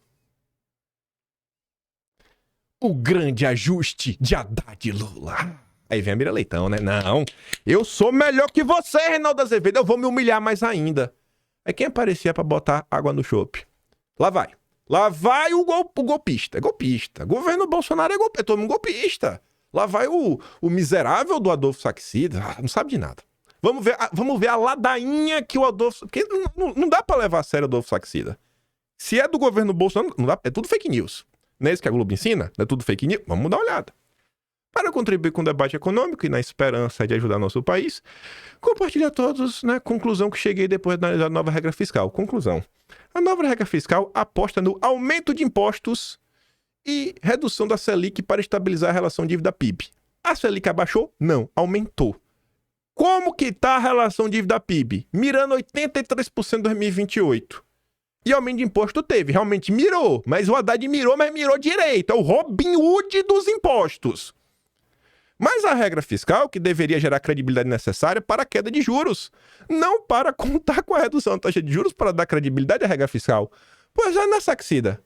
O grande ajuste de Haddad e Lula. Aí vem a Mira Leitão, né? Não, eu sou melhor que você, Reinaldo Azevedo, eu vou me humilhar mais ainda. Aí quem aparecia pra botar água no chope? Lá vai. Lá vai o golpista. É golpista. Governo Bolsonaro é golpista. É todo mundo golpista. Lá vai o miserável do Adolfo Saxida. Não sabe de nada. Vamos ver a ladainha que o Adolfo... Porque não dá pra levar a sério o Adolfo Saxida. Se é do governo Bolsonaro, não dá, é tudo fake news. Não é isso que a Globo ensina? Não é tudo fake news? Vamos dar uma olhada. Para contribuir com o debate econômico e na esperança de ajudar nosso país, compartilho a todos, né, conclusão que cheguei depois de analisar a nova regra fiscal. Conclusão. A nova regra fiscal aposta no aumento de impostos e redução da Selic para estabilizar a relação dívida-PIB. A Selic abaixou? Não, aumentou. Como que tá a relação dívida-PIB? Mirando 83% em 2028. E aumento de imposto teve, realmente mirou. Mas o Haddad mirou, mas mirou direito. É o Robin Hood dos impostos. Mas a regra fiscal, que deveria gerar a credibilidade necessária para a queda de juros, não para contar com a redução da taxa de juros para dar credibilidade à regra fiscal. Pois é, né, Saxida?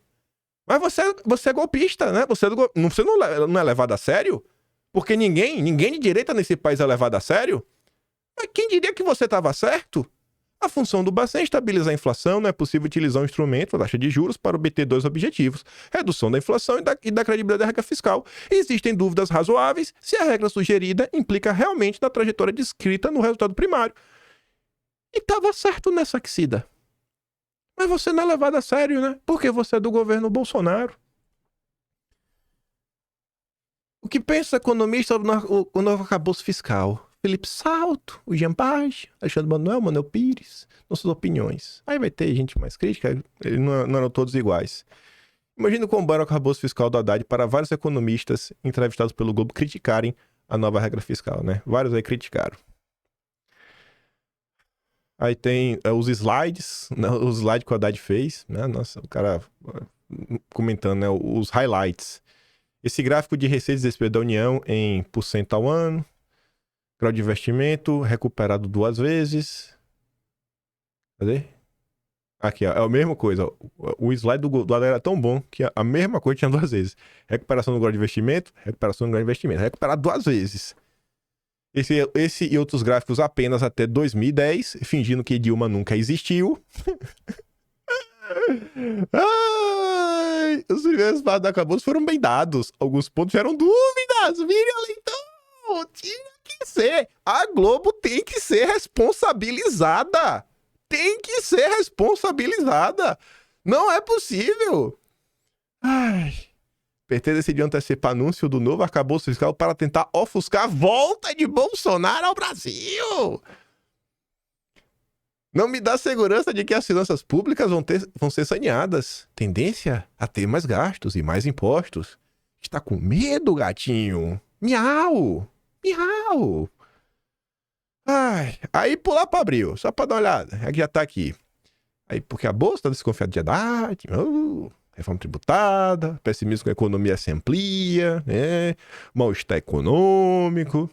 Mas você é golpista, né? Você não é levado a sério? Porque ninguém de direita nesse país é levado a sério? Mas quem diria que você estava certo? A função do Bacen é estabilizar a inflação, não é possível utilizar um instrumento, a taxa de juros, para obter dois objetivos: redução da inflação e da credibilidade da regra fiscal. Existem dúvidas razoáveis se a regra sugerida implica realmente na trajetória descrita no resultado primário. E estava certo nessa Saxida. Mas você não é levado a sério, né? Porque você é do governo Bolsonaro. O que pensa o economista sobre o novo arcabouço fiscal? Felipe Salto, o Jean Page, Alexandre Manuel Pires, nossas opiniões. Aí vai ter gente mais crítica, eles não eram todos iguais. Imagina como o arcabouço fiscal do Haddad para vários economistas entrevistados pelo Globo criticarem a nova regra fiscal, né? Vários aí criticaram. Aí tem os slides, né? Os slides que o Haddad fez, né? Nossa, o cara comentando, né? Os highlights. Esse gráfico de receitas e despesas da União em % ao ano. Grau de investimento recuperado 2 vezes. Cadê? Aqui, ó, é a mesma coisa. O slide do Haddad era tão bom que a mesma coisa tinha 2 vezes. Recuperação do grau de investimento, recuperação do grau de investimento. Recuperado 2 vezes. Esse e outros gráficos apenas até 2010, fingindo que Dilma nunca existiu. Ai, os primeiros passos da acabouço foram bem dados. Alguns pontos geram dúvidas. Miriam Leitão, tinha que ser. A Globo tem que ser responsabilizada. Tem que ser responsabilizada. Não é possível. Ai. PT decidiu antecipar anúncio do novo arcabouço fiscal para tentar ofuscar a volta de Bolsonaro ao Brasil. Não me dá segurança de que as finanças públicas vão ser saneadas. Tendência a ter mais gastos e mais impostos. Está com medo, gatinho? Miau! Miau! Ai, aí pular para abril, só para dar uma olhada. É que já tá aqui. Aí, porque a bolsa tá desconfiada de Haddad. Reforma tributada, pessimismo com a economia se amplia, né? Mal-estar econômico.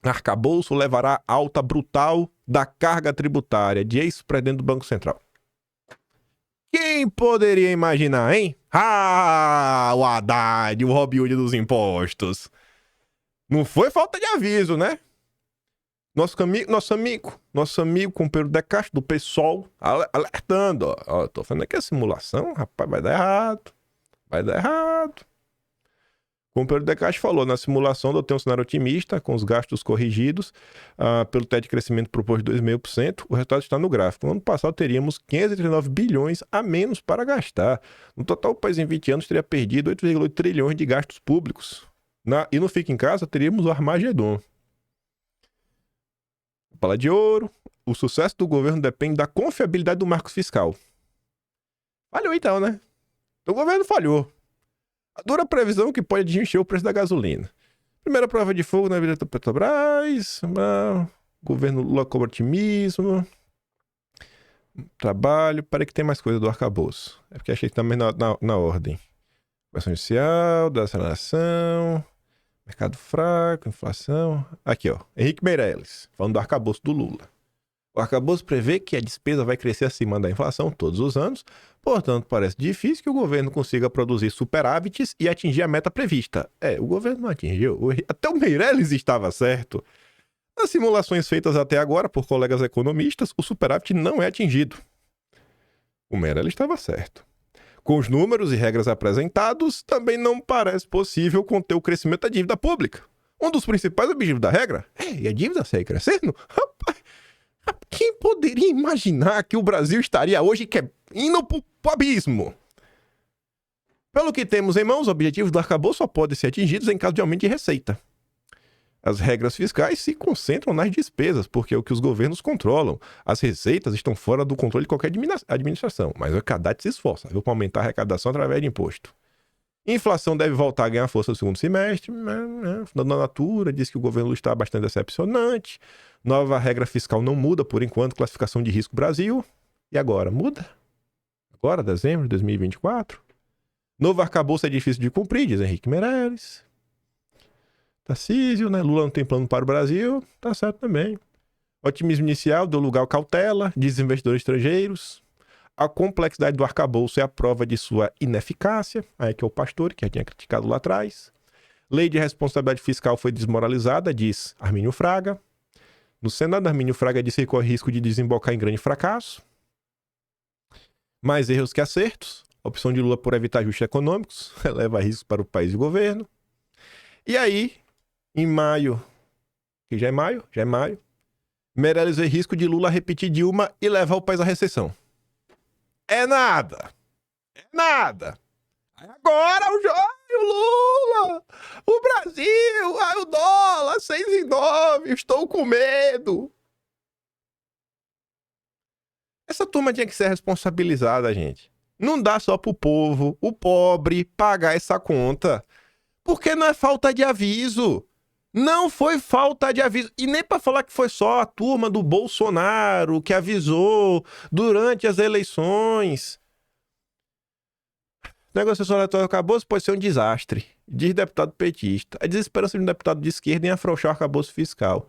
Arcabouço levará alta brutal da carga tributária de ex-presidente do Banco Central. Quem poderia imaginar, hein? Ah, o Haddad, o Robin Hood dos impostos. Não foi falta de aviso, né? Nosso amigo companheiro De Castro, do PSOL, alertando, ó, tô falando aqui a simulação, rapaz, vai dar errado. Vai dar errado. O companheiro De Castro falou, na simulação eu tenho um cenário otimista, com os gastos corrigidos pelo teto de crescimento proposto de 2,5%, o resultado está no gráfico. No ano passado teríamos 539 bilhões a menos para gastar. No total, o país em 20 anos teria perdido 8,8 trilhões de gastos públicos. E no Fica em Casa, teríamos o Armagedon. Bala de ouro, o sucesso do governo depende da confiabilidade do marco fiscal. Falhou então, né? O governo falhou. A dura previsão que pode encher o preço da gasolina. Primeira prova de fogo na vida da Petrobras. Governo Lula cobra otimismo. Trabalho. Parei que tem mais coisa do arcabouço. É porque achei que também na ordem. Conversão inicial, da aceleração. Mercado fraco, inflação. Aqui, ó. Henrique Meirelles, falando do arcabouço do Lula. O arcabouço prevê que a despesa vai crescer acima da inflação todos os anos, portanto, parece difícil que o governo consiga produzir superávites e atingir a meta prevista. O governo não atingiu. Até o Meirelles estava certo. Nas simulações feitas até agora por colegas economistas, o superávit não é atingido. O Meirelles estava certo. Com os números e regras apresentados, também não parece possível conter o crescimento da dívida pública. Um dos principais objetivos da regra é a dívida segue crescendo. Rapaz, quem poderia imaginar que o Brasil estaria hoje indo pro abismo? Pelo que temos em mãos, os objetivos do arcabouço só podem ser atingidos em caso de aumento de receita. As regras fiscais se concentram nas despesas, porque é o que os governos controlam. As receitas estão fora do controle de qualquer administração, mas o CADAT se esforça para aumentar a arrecadação através de imposto. Inflação deve voltar a ganhar força no segundo semestre. Da Natura diz que o governo está bastante decepcionante. Nova regra fiscal não muda por enquanto. Classificação de risco Brasil. E agora? Muda? Agora, dezembro de 2024? Novo arcabouço é difícil de cumprir, diz Henrique Meirelles. Tarcísio, né? Lula não tem plano para o Brasil. Tá certo também. Otimismo inicial deu lugar ao cautela, diz investidores estrangeiros. A complexidade do arcabouço é a prova de sua ineficácia. Aí que é o pastor, que já tinha criticado lá atrás. Lei de responsabilidade fiscal foi desmoralizada, diz Armínio Fraga. No Senado, Armínio Fraga disse que corre risco de desembocar em grande fracasso. Mais erros que acertos. A opção de Lula por evitar ajustes econômicos leva riscos para o país e o governo. E aí, em maio, que já é maio, Meirelles vê risco de Lula repetir Dilma e levar o país à recessão. É nada. Agora o Lula, o Brasil, o dólar, 6,9, estou com medo. Essa turma tinha que ser responsabilizada, gente. Não dá só pro povo, o pobre, pagar essa conta. Porque não é falta de aviso. Não foi falta de aviso. E nem para falar que foi só a turma do Bolsonaro que avisou durante as eleições. O negociação eleitoral acabou, pode ser um desastre. Diz deputado petista. A desesperança de um deputado de esquerda em afrouxar o arcabouço fiscal.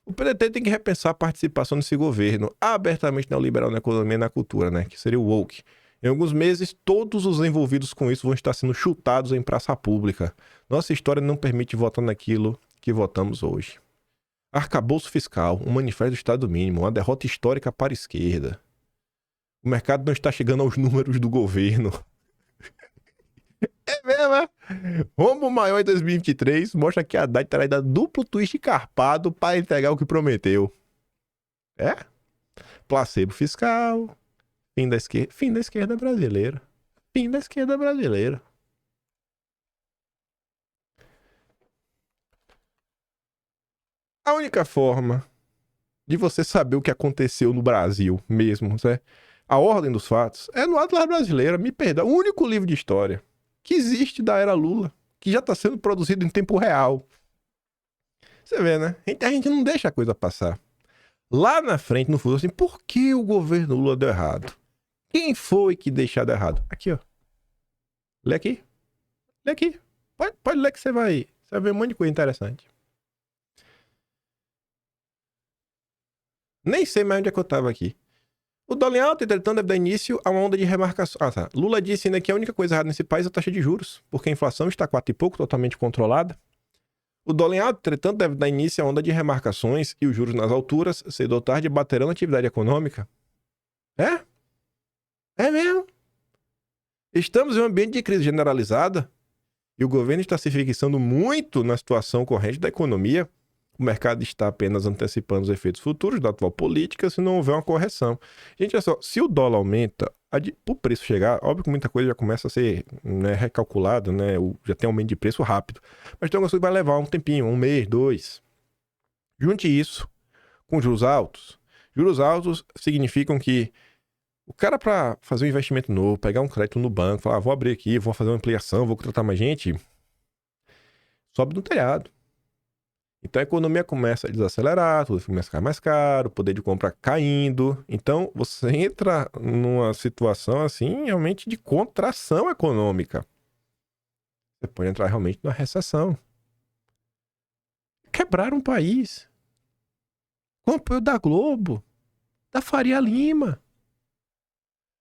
O PDT tem que repensar a participação nesse governo abertamente neoliberal na economia e na cultura, né? Que seria o woke. Em alguns meses, todos os envolvidos com isso vão estar sendo chutados em praça pública. Nossa história não permite votar naquilo que votamos hoje. Arcabouço fiscal, um manifesto do Estado mínimo, uma derrota histórica para a esquerda. O mercado não está chegando aos números do governo. É mesmo, é? Rombo maior em 2023 mostra que a Haddad terá dado duplo twist carpado para entregar o que prometeu. Placebo fiscal. Fim da esquerda brasileira. A única forma de você saber o que aconteceu no Brasil mesmo, né? A ordem dos fatos, é no Atlas Brasileiro, me perdoa. O único livro de história que existe da era Lula, que já está sendo produzido em tempo real. Você vê, né? A gente não deixa a coisa passar. Lá na frente, no futuro, assim, por que o governo Lula deu errado? Quem foi que deixou de errado? Aqui, ó. Lê aqui. Pode ler que você vai ver um monte de coisa interessante. Nem sei mais onde é que eu tava aqui. O dólar em alta, entretanto, deve dar início a uma onda de remarcação. Lula disse ainda que a única coisa errada nesse país é a taxa de juros, porque a inflação está 4 e pouco, totalmente controlada. O dólar em alta, entretanto, deve dar início a uma onda de remarcações e os juros nas alturas, cedo ou tarde, baterão na atividade econômica. É mesmo. Estamos em um ambiente de crise generalizada e o governo está se fixando muito na situação corrente da economia. O mercado está apenas antecipando os efeitos futuros da atual política se não houver uma correção. Gente, olha só, se o dólar aumenta, o preço chegar, óbvio que muita coisa já começa a ser, né, recalculada, né, já tem aumento de preço rápido. Mas tem algumas coisas que vai levar um tempinho, 1 mês, 2. Junte isso com juros altos. Juros altos significam que o cara, para fazer um investimento novo, pegar um crédito no banco, falar, vou abrir aqui, vou fazer uma ampliação, vou contratar mais gente, sobe no telhado. Então a economia começa a desacelerar, tudo começa a ficar mais caro, o poder de compra caindo. Então você entra numa situação assim, realmente de contração econômica. Você pode entrar realmente numa recessão. Quebrar um país. Com o apoio da Globo. Da Faria Lima.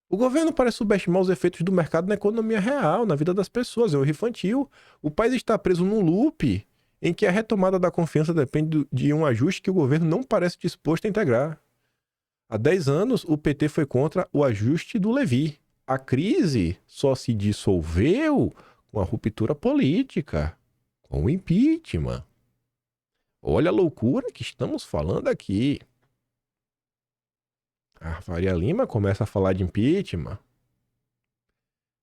O governo parece subestimar os efeitos do mercado na economia real, na vida das pessoas. É um erro infantil. O país está preso num loop em que a retomada da confiança depende de um ajuste que o governo não parece disposto a integrar. Há 10 anos, o PT foi contra o ajuste do Levi. A crise só se dissolveu com a ruptura política, com o impeachment. Olha a loucura que estamos falando aqui. A Faria Lima começa a falar de impeachment.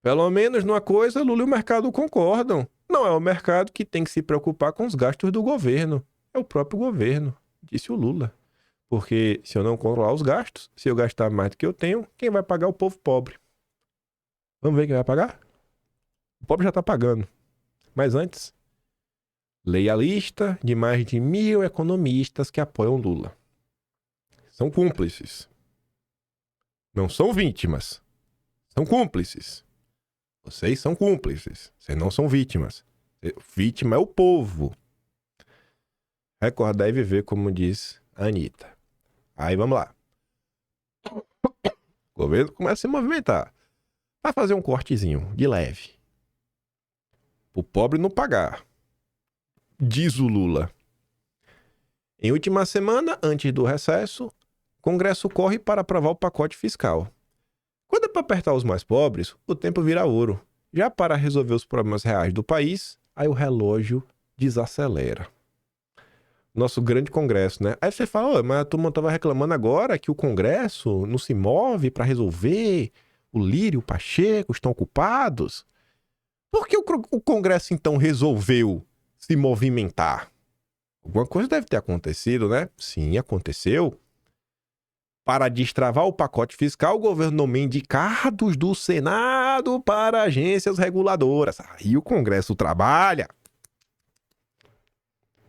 Pelo menos numa coisa, Lula e o mercado concordam. Não é o mercado que tem que se preocupar com os gastos do governo. É o próprio governo, disse o Lula. Porque se eu não controlar os gastos, se eu gastar mais do que eu tenho, quem vai pagar é o povo pobre. Vamos ver quem vai pagar? O pobre já está pagando. Mas antes, leia a lista de mais de 1.000 economistas que apoiam Lula. São cúmplices. Não são vítimas. São cúmplices. Vocês são cúmplices. Vocês não são vítimas. Vítima é o povo. Recordar e viver, como diz a Anitta. Aí vamos lá. O governo começa a se movimentar. Vai fazer um cortezinho de leve. O pobre não pagar. Diz o Lula. Em última semana, antes do recesso, o Congresso corre para aprovar o pacote fiscal. Quando é para apertar os mais pobres, o tempo vira ouro. Já para resolver os problemas reais do país, aí o relógio desacelera. Nosso grande Congresso, né? Aí você fala, mas a turma estava reclamando agora que o Congresso não se move para resolver, o Lírio e o Pacheco estão ocupados. Por que o Congresso, então, resolveu se movimentar? Alguma coisa deve ter acontecido, né? Sim, aconteceu. Para destravar o pacote fiscal, o governo nomeia indicados do Senado para agências reguladoras. Aí o Congresso trabalha.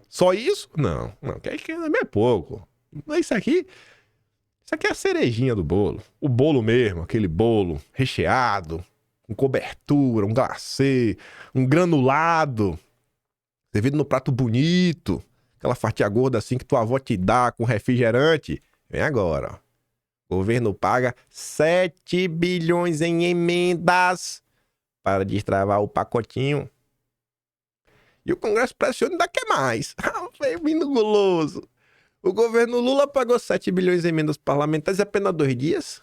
Só isso? Não, que é pouco. Isso aqui é a cerejinha do bolo. O bolo mesmo, aquele bolo recheado, com cobertura, um glacê, um granulado, servido no prato bonito, aquela fatia gorda assim que tua avó te dá com refrigerante. Vem agora, ó. O governo paga 7 bilhões em emendas para destravar o pacotinho. E o Congresso pressiona e ainda quer mais. Vindo guloso. O governo Lula pagou 7 bilhões em emendas parlamentares em apenas 2 dias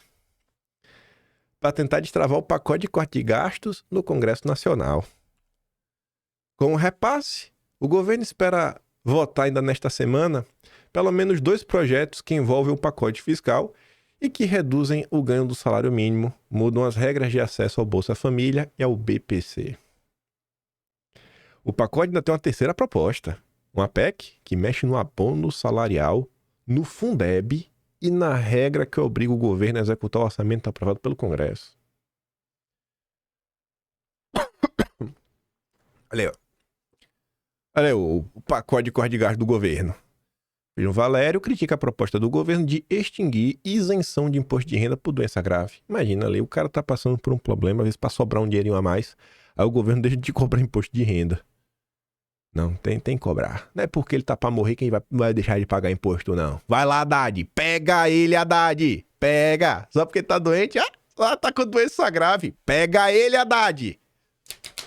para tentar destravar o pacote de corte de gastos no Congresso Nacional. Com o repasse, o governo espera votar ainda nesta semana pelo menos 2 projetos que envolvem o pacote fiscal e que reduzem o ganho do salário mínimo, mudam as regras de acesso ao Bolsa Família e ao BPC. O pacote ainda tem uma terceira proposta, uma PEC que mexe no abono salarial, no Fundeb e na regra que obriga o governo a executar o orçamento aprovado pelo Congresso. Olha aí, ó. Olha aí o pacote de corte de gasto do governo. João Valério critica a proposta do governo de extinguir isenção de imposto de renda por doença grave. Imagina ali, o cara tá passando por um problema, às vezes para sobrar um dinheirinho a mais, aí o governo deixa de cobrar imposto de renda. Não, tem que cobrar. Não é porque ele tá pra morrer que vai deixar de pagar imposto, não. Vai lá, Haddad. Pega ele, Haddad. Pega. Só porque tá doente, tá com doença grave. Pega ele, Haddad.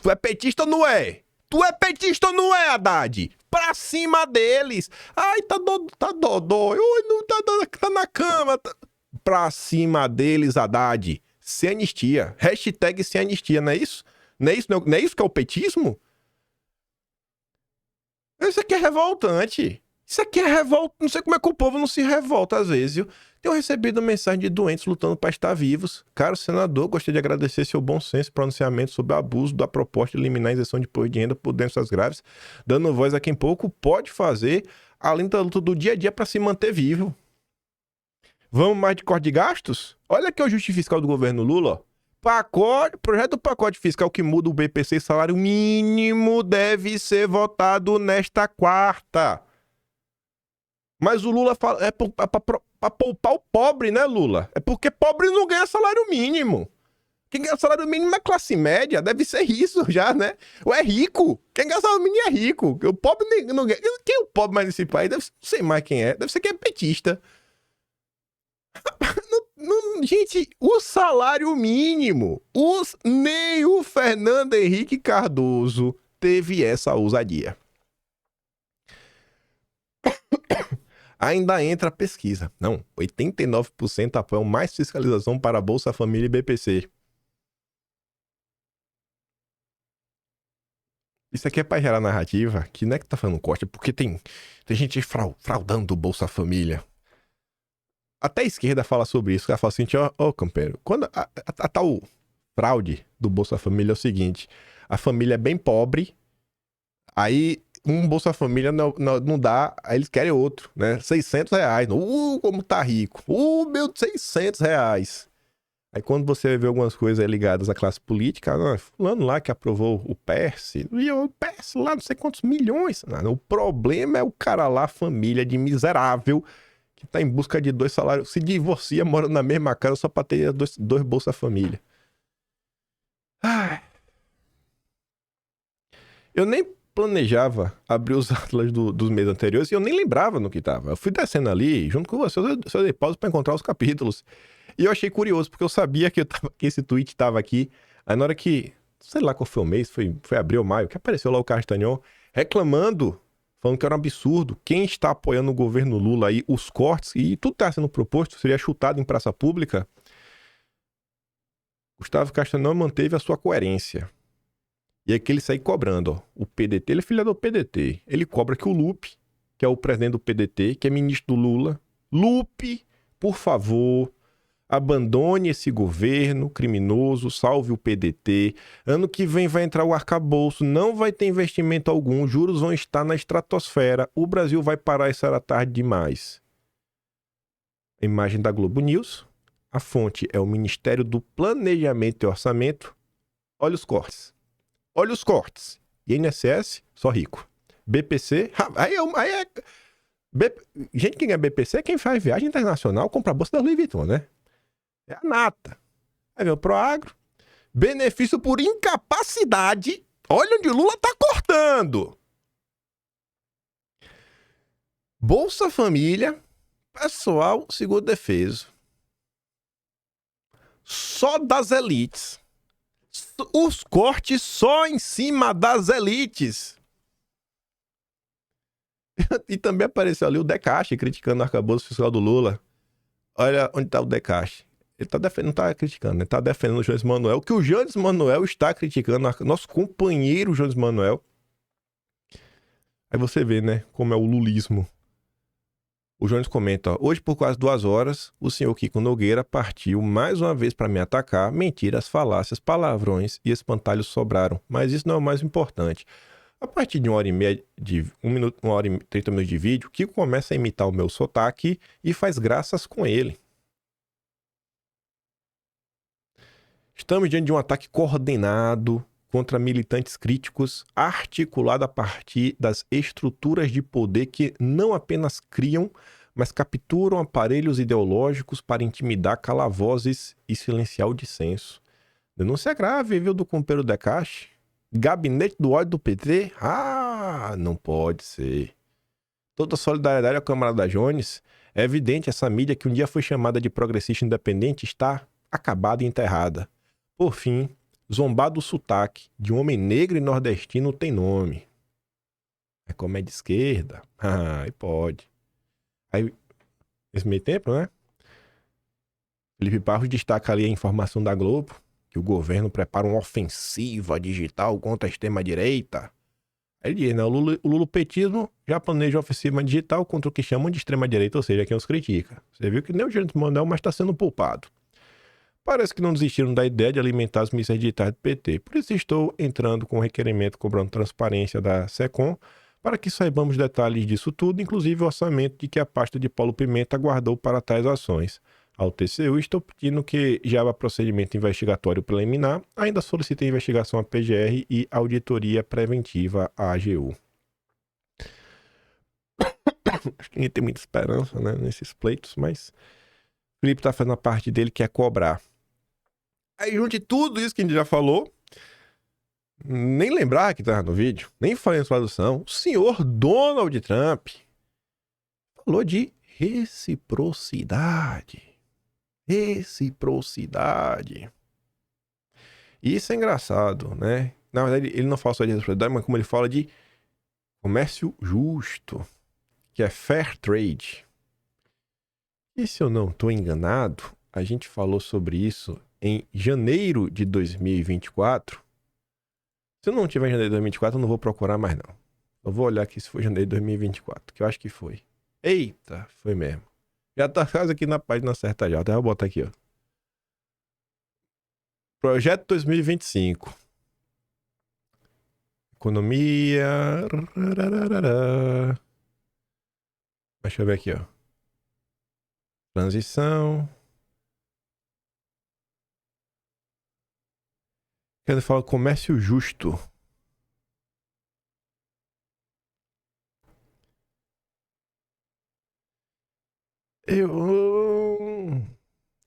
Tu é petista ou não é? Tu é petista ou não é, Haddad? Pra cima deles. Ai, tá dodói. Ui, não tá na cama. Pra cima deles, Haddad. Sem anistia. Hashtag sem anistia, não é isso? Não é isso que é o petismo? Isso aqui é revoltante. Isso aqui é revolta. Não sei como é que o povo não se revolta às vezes, viu? Tenho recebido mensagem de doentes lutando para estar vivos. Caro senador, gostaria de agradecer seu bom senso e pronunciamento sobre o abuso da proposta de eliminar a isenção de imposto de renda por doenças graves, dando voz a quem pouco pode fazer, além da luta do dia a dia para se manter vivo. Vamos mais de corte de gastos? Olha aqui o ajuste fiscal do governo Lula, ó. Projeto do pacote fiscal que muda o BPC e salário mínimo deve ser votado nesta quarta. Mas o Lula fala, é pra poupar o pobre, né, Lula? É porque pobre não ganha salário mínimo. Quem ganha salário mínimo é classe média, deve ser isso já, né? Ou é rico. Quem ganha salário mínimo é rico. O pobre não ganha. Quem é o pobre mais nesse país? Não sei mais quem é. Deve ser quem é petista. Gente, o salário mínimo. Nem o Fernando Henrique Cardoso teve essa ousadia. Ainda entra a pesquisa. Não, 89% apoiam mais fiscalização para Bolsa Família e BPC. Isso aqui é para gerar narrativa, que não é que tá falando corte, porque tem gente fraudando o Bolsa Família. Até a esquerda fala sobre isso. Ela fala assim, ó, campeiro, quando a tal fraude do Bolsa Família é o seguinte, a família é bem pobre, aí um Bolsa Família não dá, aí eles querem outro, né? 600 reais. Como tá rico. Meu, 600 reais. Aí quando você vê algumas coisas ligadas à classe política, fulano lá que aprovou o PERS, e o PERS lá não sei quantos milhões. Não, o problema é o cara lá, família de miserável, que tá em busca de 2 salários, se divorcia, mora na mesma casa só pra ter dois Bolsa Família. Ai. Eu nem planejava abrir os atlas dos meses anteriores e eu nem lembrava no que tava. Eu fui descendo ali, junto com você, eu dei pausa pra encontrar os capítulos. E eu achei curioso, porque eu sabia que esse tweet tava aqui. Aí na hora que, sei lá qual foi o mês, foi abril ou maio, que apareceu lá o Castanhon reclamando, falando que era um absurdo. Quem está apoiando o governo Lula aí, os cortes, e tudo tá sendo proposto, seria chutado em praça pública. Gustavo Castanhon manteve a sua coerência. E é que ele sai cobrando, ó. O PDT, ele é filho do PDT. Ele cobra que o Lupe, que é o presidente do PDT, que é ministro do Lula, Lupe, por favor, abandone esse governo criminoso, salve o PDT. Ano que vem vai entrar o arcabouço, não vai ter investimento algum, juros vão estar na estratosfera, o Brasil vai parar essa era tarde demais. A imagem da Globo News, a fonte é o Ministério do Planejamento e Orçamento. Olha os cortes. Olha os cortes. INSS, só rico. BPC, gente, quem é BPC é quem faz viagem internacional, compra a bolsa da Louis Vuitton, né? É a nata. Aí vem o Proagro. Benefício por incapacidade. Olha onde o Lula tá cortando. Bolsa Família, pessoal seguro defeso. Só das elites. Os cortes só em cima das elites. E também apareceu ali o Decache criticando o arcabouço fiscal do Lula. Olha onde tá o Decache. Ele não tá criticando, ele tá defendendo o Jones Manuel, que o Jones Manuel está criticando, nosso companheiro Jones Manuel. Aí você vê, né, como é o lulismo. O Jones comenta, ó, hoje por quase 2 horas, o senhor Kiko Nogueira partiu mais uma vez para me atacar, mentiras, falácias, palavrões e espantalhos sobraram, mas isso não é o mais importante. A partir de 1h30 1 hora e 30 minutos de vídeo, Kiko começa a imitar o meu sotaque e faz graças com ele. Estamos diante de um ataque coordenado contra militantes críticos, articulado a partir das estruturas de poder que não apenas criam, mas capturam aparelhos ideológicos para intimidar, calar vozes e silenciar o dissenso. Denúncia grave, viu, do companheiro Decache? Gabinete do ódio do PT? Ah, não pode ser. Toda solidariedade ao camarada Jones. É evidente, essa mídia que um dia foi chamada de progressista independente está acabada e enterrada. Por fim, zombar do sotaque de um homem negro e nordestino tem nome. É comédia esquerda? Ah, aí pode. Aí, nesse meio tempo, né? Felipe Barros destaca ali a informação da Globo, que o governo prepara uma ofensiva digital contra a extrema-direita. Aí ele diz, né? O lulopetismo já planeja ofensiva digital contra o que chamam de extrema-direita, ou seja, quem os critica. Você viu que nem o Jones Manuel mais está sendo poupado. Parece que não desistiram da ideia de alimentar as mídias digitais do PT. Por isso estou entrando com um requerimento cobrando transparência da SECOM para que saibamos detalhes disso tudo, inclusive o orçamento de que a pasta de Paulo Pimenta guardou para tais ações. Ao TCU, estou pedindo que já há procedimento investigatório preliminar, ainda solicite investigação à PGR e auditoria preventiva à AGU. Acho que ninguém tem muita esperança, né, nesses pleitos, mas o Felipe está fazendo a parte dele, que é cobrar. Aí, junto de tudo isso que a gente já falou, nem lembrar que estava no vídeo, nem falei na tradução, o senhor Donald Trump falou de reciprocidade. Reciprocidade. E isso é engraçado, né? Na verdade, ele não fala só de reciprocidade, mas como ele fala de comércio justo, que é fair trade. E se eu não estou enganado, a gente falou sobre isso em janeiro de 2024. Se eu não tiver em janeiro de 2024, eu não vou procurar mais não. Eu vou olhar aqui se foi janeiro de 2024, que eu acho que foi. Eita, foi mesmo. Já tá quase aqui na página certa já. Até vou botar aqui, ó. Projeto 2025. Economia. Deixa eu ver aqui, ó. Transição. Ele fala comércio justo. Eu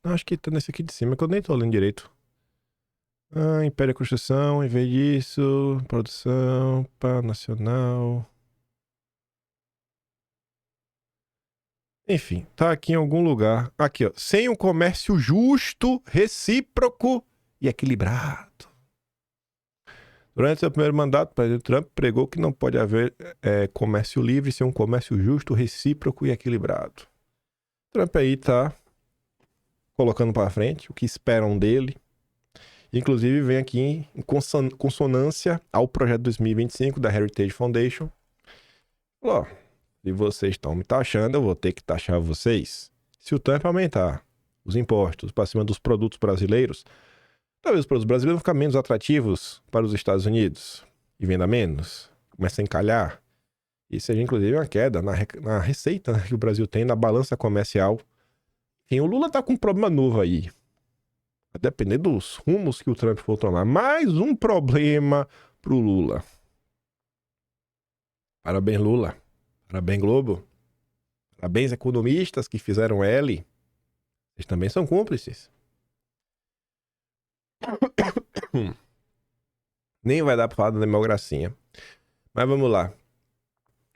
acho que tá nesse aqui de cima, que eu nem tô lendo direito. Império da Construção, em vez disso, produção, pá, nacional. Enfim, tá aqui em algum lugar. Aqui, ó. Sem um comércio justo, recíproco e equilibrado. Durante seu primeiro mandato, o presidente Trump pregou que não pode haver comércio livre sem um comércio justo, recíproco e equilibrado. Trump aí tá colocando para frente o que esperam dele. Inclusive vem aqui em consonância ao projeto 2025 da Heritage Foundation. Ó, se vocês estão me taxando, eu vou ter que taxar vocês. Se o Trump aumentar os impostos para cima dos produtos brasileiros, talvez os produtos brasileiros vão ficar menos atrativos para os Estados Unidos e venda menos, começa a encalhar. Isso seja inclusive uma queda na receita, né, que o Brasil tem na balança comercial. Enfim, o Lula tá com um problema novo aí. Vai depender dos rumos que o Trump for tomar. Mais um problema pro Lula. Parabéns, Lula. Parabéns, Globo. Parabéns, economistas que fizeram L. Eles também são cúmplices. Nem vai dar pra falar da democracia. Mas vamos lá.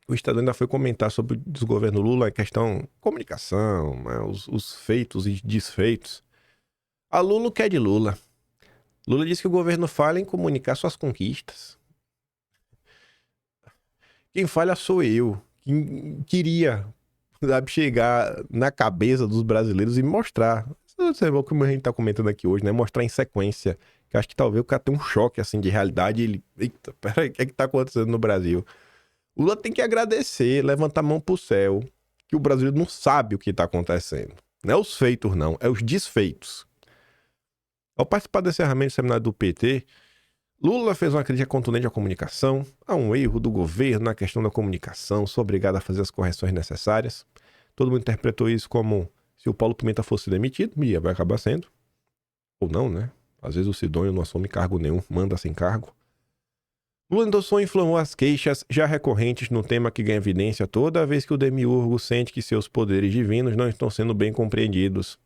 O Estado ainda foi comentar sobre o desgoverno Lula, a questão comunicação, né, os feitos e desfeitos. A Lula quer de Lula. Lula disse que o governo falha em comunicar suas conquistas. Quem falha sou eu. Quem queria, sabe, chegar na cabeça dos brasileiros e mostrar. Você vê como a gente tá comentando aqui hoje, né? Mostrar em sequência. Que acho que talvez o cara tenha um choque assim de realidade e ele... Eita, peraí, o que é que tá acontecendo no Brasil? O Lula tem que agradecer, levantar a mão pro céu, que o brasileiro não sabe o que tá acontecendo. Não é os feitos, não. É os desfeitos. Ao participar do encerramento do seminário do PT, Lula fez uma crítica contundente à comunicação, a um erro do governo na questão da comunicação, sou obrigado a fazer as correções necessárias. Todo mundo interpretou isso como se o Paulo Pimenta fosse demitido, e vai acabar sendo. Ou não, né? Às vezes o Sidônio não assume cargo nenhum, manda sem cargo. Lula endossou e inflamou as queixas já recorrentes no tema que ganha evidência toda vez que o demiurgo sente que seus poderes divinos não estão sendo bem compreendidos.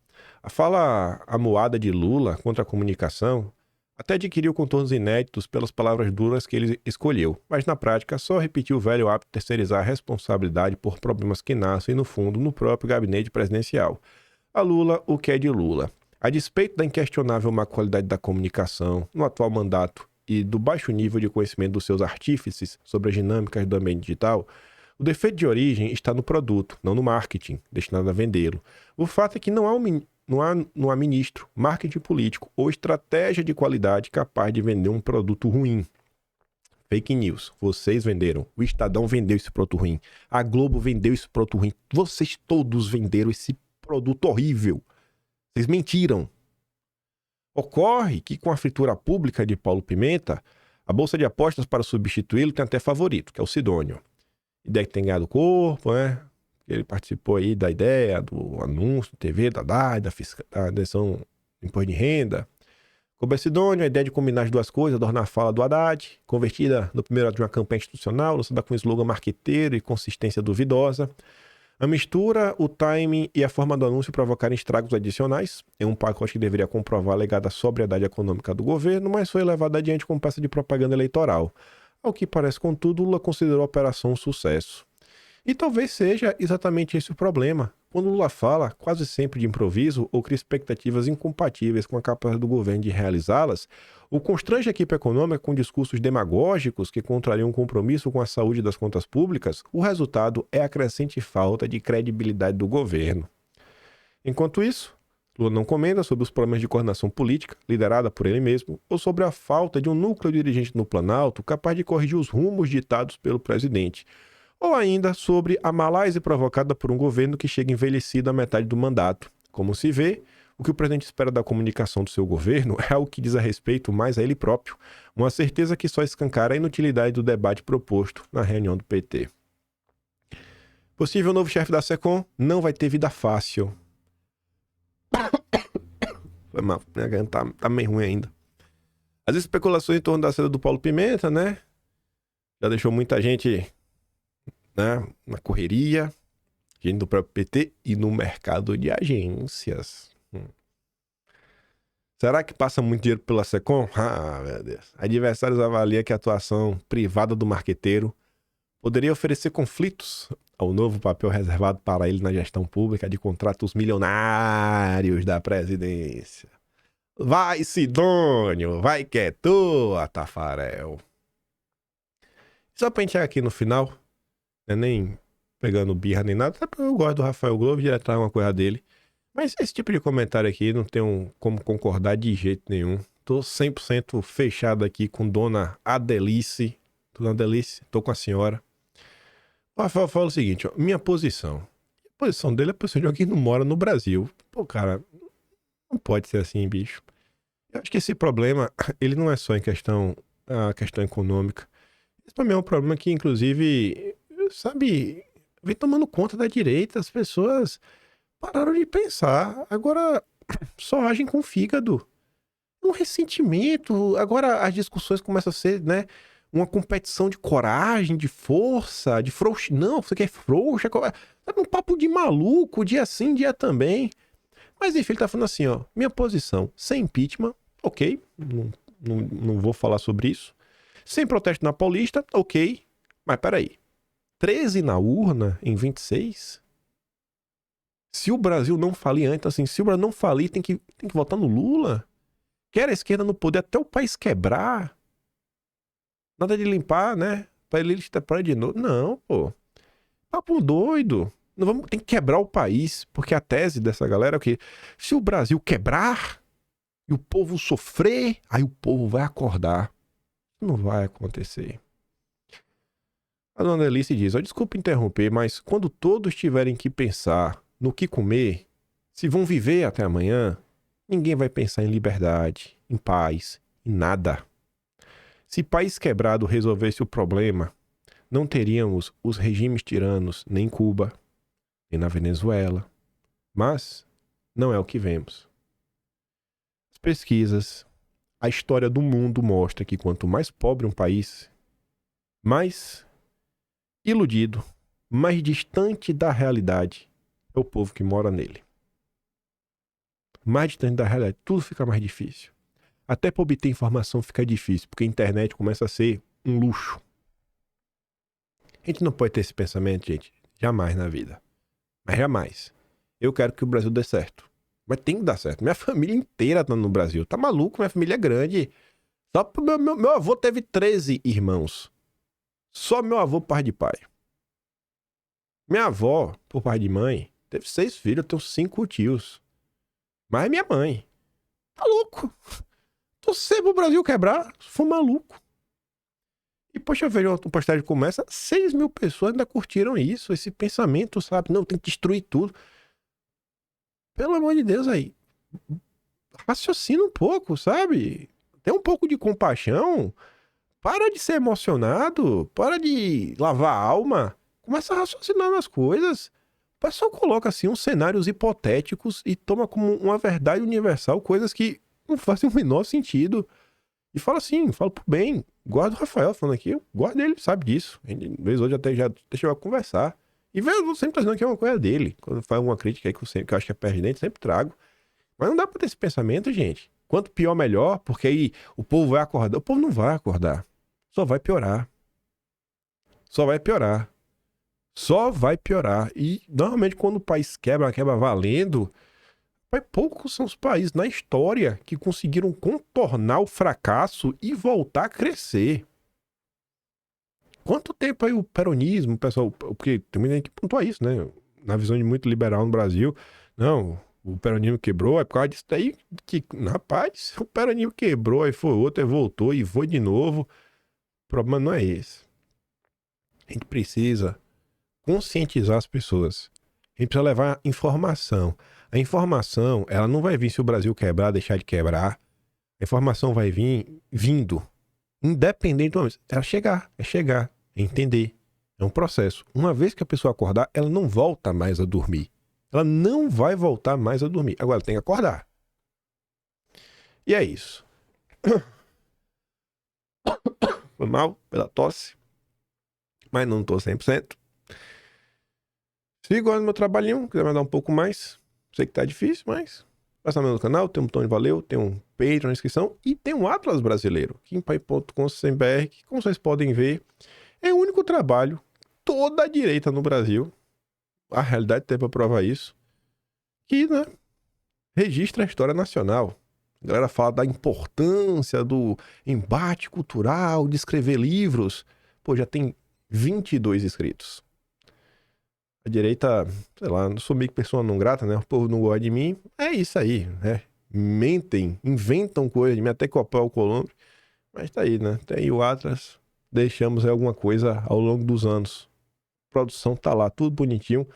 A fala amuada de Lula contra a comunicação até adquiriu contornos inéditos pelas palavras duras que ele escolheu, mas na prática só repetiu o velho hábito de terceirizar a responsabilidade por problemas que nascem, no fundo, no próprio gabinete presidencial. A Lula, o que é de Lula? A despeito da inquestionável má qualidade da comunicação no atual mandato e do baixo nível de conhecimento dos seus artífices sobre as dinâmicas do ambiente digital, o defeito de origem está no produto, não no marketing, destinado a vendê-lo. O fato é que não há ministro, marketing político ou estratégia de qualidade capaz de vender um produto ruim. Fake news. Vocês venderam. O Estadão vendeu esse produto ruim. A Globo vendeu esse produto ruim. Vocês todos venderam esse produto horrível. Vocês mentiram. Ocorre que com a fritura pública de Paulo Pimenta, a bolsa de apostas para substituí-lo tem até favorito, que é o Sidônio. Ideia que tem ganhado corpo, né? Ele participou aí da ideia, do anúncio de TV, da DAI, da dedução do imposto de renda. Coube a Sidônio, a ideia de combinar as duas coisas, adornar a fala do Haddad, convertida no primeiro ato de uma campanha institucional, lançada com um slogan marqueteiro e consistência duvidosa. A mistura, o timing e a forma do anúncio provocaram estragos adicionais em um pacote que deveria comprovar a alegada sobriedade econômica do governo, mas foi levado adiante como peça de propaganda eleitoral. Ao que parece, contudo, Lula considerou a operação um sucesso. E talvez seja exatamente esse o problema. Quando Lula fala, quase sempre de improviso ou cria expectativas incompatíveis com a capacidade do governo de realizá-las, ou constrange a equipe econômica com discursos demagógicos que contrariam um compromisso com a saúde das contas públicas, o resultado é a crescente falta de credibilidade do governo. Enquanto isso, Lula não comenta sobre os problemas de coordenação política, liderada por ele mesmo, ou sobre a falta de um núcleo dirigente no Planalto capaz de corrigir os rumos ditados pelo presidente, ou ainda sobre a maláise provocada por um governo que chega envelhecido à metade do mandato. Como se vê, o que o presidente espera da comunicação do seu governo é algo que diz a respeito mais a ele próprio, uma certeza que só escancara a inutilidade do debate proposto na reunião do PT. Possível novo chefe da SECOM não vai ter vida fácil. Foi mal, minha garganta tá meio ruim ainda. As especulações em torno da saída do Paulo Pimenta, né? Já deixou muita gente, né, na correria, gente do próprio PT e no mercado de agências. Será que passa muito dinheiro pela SECOM? Ah, meu Deus. Adversários avaliam que a atuação privada do marqueteiro poderia oferecer conflitos ao novo papel reservado para ele na gestão pública de contratos milionários da presidência. Vai, Sidônio, vai que é tua, Tafarel. Só pra gente chegar aqui no final, né, nem pegando birra nem nada, até porque eu gosto do Rafael Globo, já traz uma coisa dele. Mas esse tipo de comentário aqui não tenho como concordar de jeito nenhum. Tô 100% fechado aqui com Dona Adelice. Dona Adelice, tô com a senhora. O Rafael fala o seguinte, ó, minha posição. A posição dele é a posição de alguém que não mora no Brasil. Pô, cara, não pode ser assim, bicho. Eu acho que esse problema, ele não é só em questão, a questão econômica. Esse pra mim é um problema que, inclusive, sabe, vem tomando conta da direita. As pessoas pararam de pensar. Agora só agem com o fígado. Um ressentimento. Agora as discussões começam a ser, né, uma competição de coragem, de força, de frouxa. Não, você quer frouxa. Sabe, um papo de maluco, dia sim, dia também. Mas enfim, ele tá falando assim, ó. Minha posição, sem impeachment, ok. Não vou falar sobre isso. Sem protesto na Paulista, ok. Mas peraí. 13 na urna em 26? Se o Brasil não falir antes, assim, se o Brasil não falir, tem que votar no Lula? Quer a esquerda no poder até o país quebrar? Nada de limpar, né? Pra ele estar de novo. Não, pô. Papo doido. Não vamos, tem que quebrar o país. Porque a tese dessa galera é o quê? Se o Brasil quebrar e o povo sofrer, aí o povo vai acordar. Não vai acontecer. A dona Alice diz, ó, desculpa interromper, mas quando todos tiverem que pensar no que comer, se vão viver até amanhã, ninguém vai pensar em liberdade, em paz, em nada. Se país quebrado resolvesse o problema, não teríamos os regimes tiranos nem em Cuba, nem na Venezuela. Mas não é o que vemos. As pesquisas, a história do mundo mostra que quanto mais pobre um país, mais iludido, mais distante da realidade é o povo que mora nele. Mais distante da realidade, tudo fica mais difícil. Até para obter informação fica difícil, porque a internet começa a ser um luxo. A gente não pode ter esse pensamento, gente, jamais na vida. Mas jamais. Eu quero que o Brasil dê certo. Mas tem que dar certo. Minha família inteira tá no Brasil. Tá maluco? Minha família é grande. Só meu avô teve 13 irmãos. Só meu avô por pai de pai. Minha avó, por pai de mãe, teve 6 filhos. Eu tenho 5 tios. Mas minha mãe. Tá louco. Torcer pro Brasil quebrar, se for maluco. E, poxa, eu vejo uma postagem como essa, 6 mil pessoas ainda curtiram isso, esse pensamento, sabe? Não, tem que destruir tudo. Pelo amor de Deus, aí. Raciocina um pouco, sabe? Tem um pouco de compaixão. Para de ser emocionado. Para de lavar a alma. Começa a raciocinar nas coisas. O pessoal coloca, assim, uns cenários hipotéticos e toma como uma verdade universal coisas que não fazem o menor sentido. E fala assim, fala pro bem. Gosto do Rafael falando aqui, eu gosto dele, sabe disso. A gente, vez hoje até já deixou eu conversar. E eu sempre trazendo que é uma coisa dele. Quando faz uma crítica aí que eu acho que é pertinente, sempre trago. Mas não dá pra ter esse pensamento, gente. Quanto pior, melhor, porque aí o povo vai acordar. O povo não vai acordar. Só vai piorar. Só vai piorar. Só vai piorar. E, normalmente, quando o país quebra valendo, poucos são os países na história que conseguiram contornar o fracasso e voltar a crescer. Quanto tempo aí o peronismo, pessoal, porque tem muita gente que pontua isso, né? Na visão de muito liberal no Brasil, não, o peronismo quebrou, é por causa disso daí que, rapaz, o peronismo quebrou, aí foi outro, aí voltou e foi de novo. O problema não é esse. A gente precisa conscientizar as pessoas. A gente precisa levar informação. A informação, ela não vai vir se o Brasil quebrar, deixar de quebrar. A informação vai vir vindo. Independente do momento. É chegar, é entender. É um processo. Uma vez que a pessoa acordar, ela não volta mais a dormir. Ela não vai voltar mais a dormir. Agora, ela tem que acordar. E é isso. Foi mal pela tosse. Mas não tô 100%. Se gosta do meu trabalhinho, quiser me dar um pouco mais, sei que tá difícil, mas passa no meu canal, tem um botão de valeu, tem um Patreon na inscrição e tem um Atlas brasileiro, kimpai.com.br, que como vocês podem ver, é o único trabalho, toda a direita no Brasil, a realidade tem pra provar isso, que, né, registra a história nacional. A galera fala da importância do embate cultural, de escrever livros. Pô, já tem 22 inscritos. A direita, sei lá, não sou meio que pessoa não grata, né? O povo não gosta de mim. É isso aí, né? Mentem, inventam coisas de mim, até copiar o Colombo. Mas tá aí, né? Tem aí o Atlas. Deixamos aí alguma coisa ao longo dos anos. A produção tá lá, tudo bonitinho.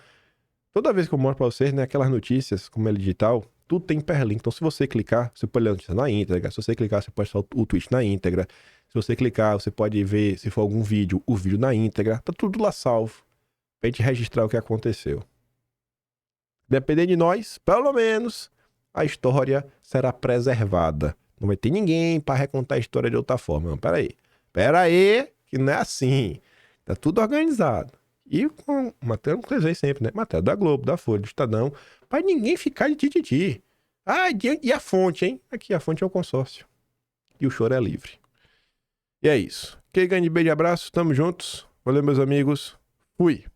Toda vez que eu mostro pra vocês, né? Aquelas notícias, como é digital, tudo tem hiperlink. Então, se você clicar, você pode ler a notícia na íntegra. Se você clicar, você pode estar o tweet na íntegra. Se você clicar, você pode ver, se for algum vídeo, o vídeo na íntegra. Tá tudo lá salvo. Pra gente registrar o que aconteceu. Dependendo de nós, pelo menos, a história será preservada. Não vai ter ninguém para recontar a história de outra forma. Não, pera aí, que não é assim. Tá tudo organizado. E com matéria, como vocês sempre, né? Matéria da Globo, da Folha, do Estadão, para ninguém ficar de tititi. Ah, e a fonte, hein? Aqui, a fonte é o consórcio. E o choro é livre. E é isso. Que grande beijo e abraço, tamo juntos. Valeu, meus amigos. Fui.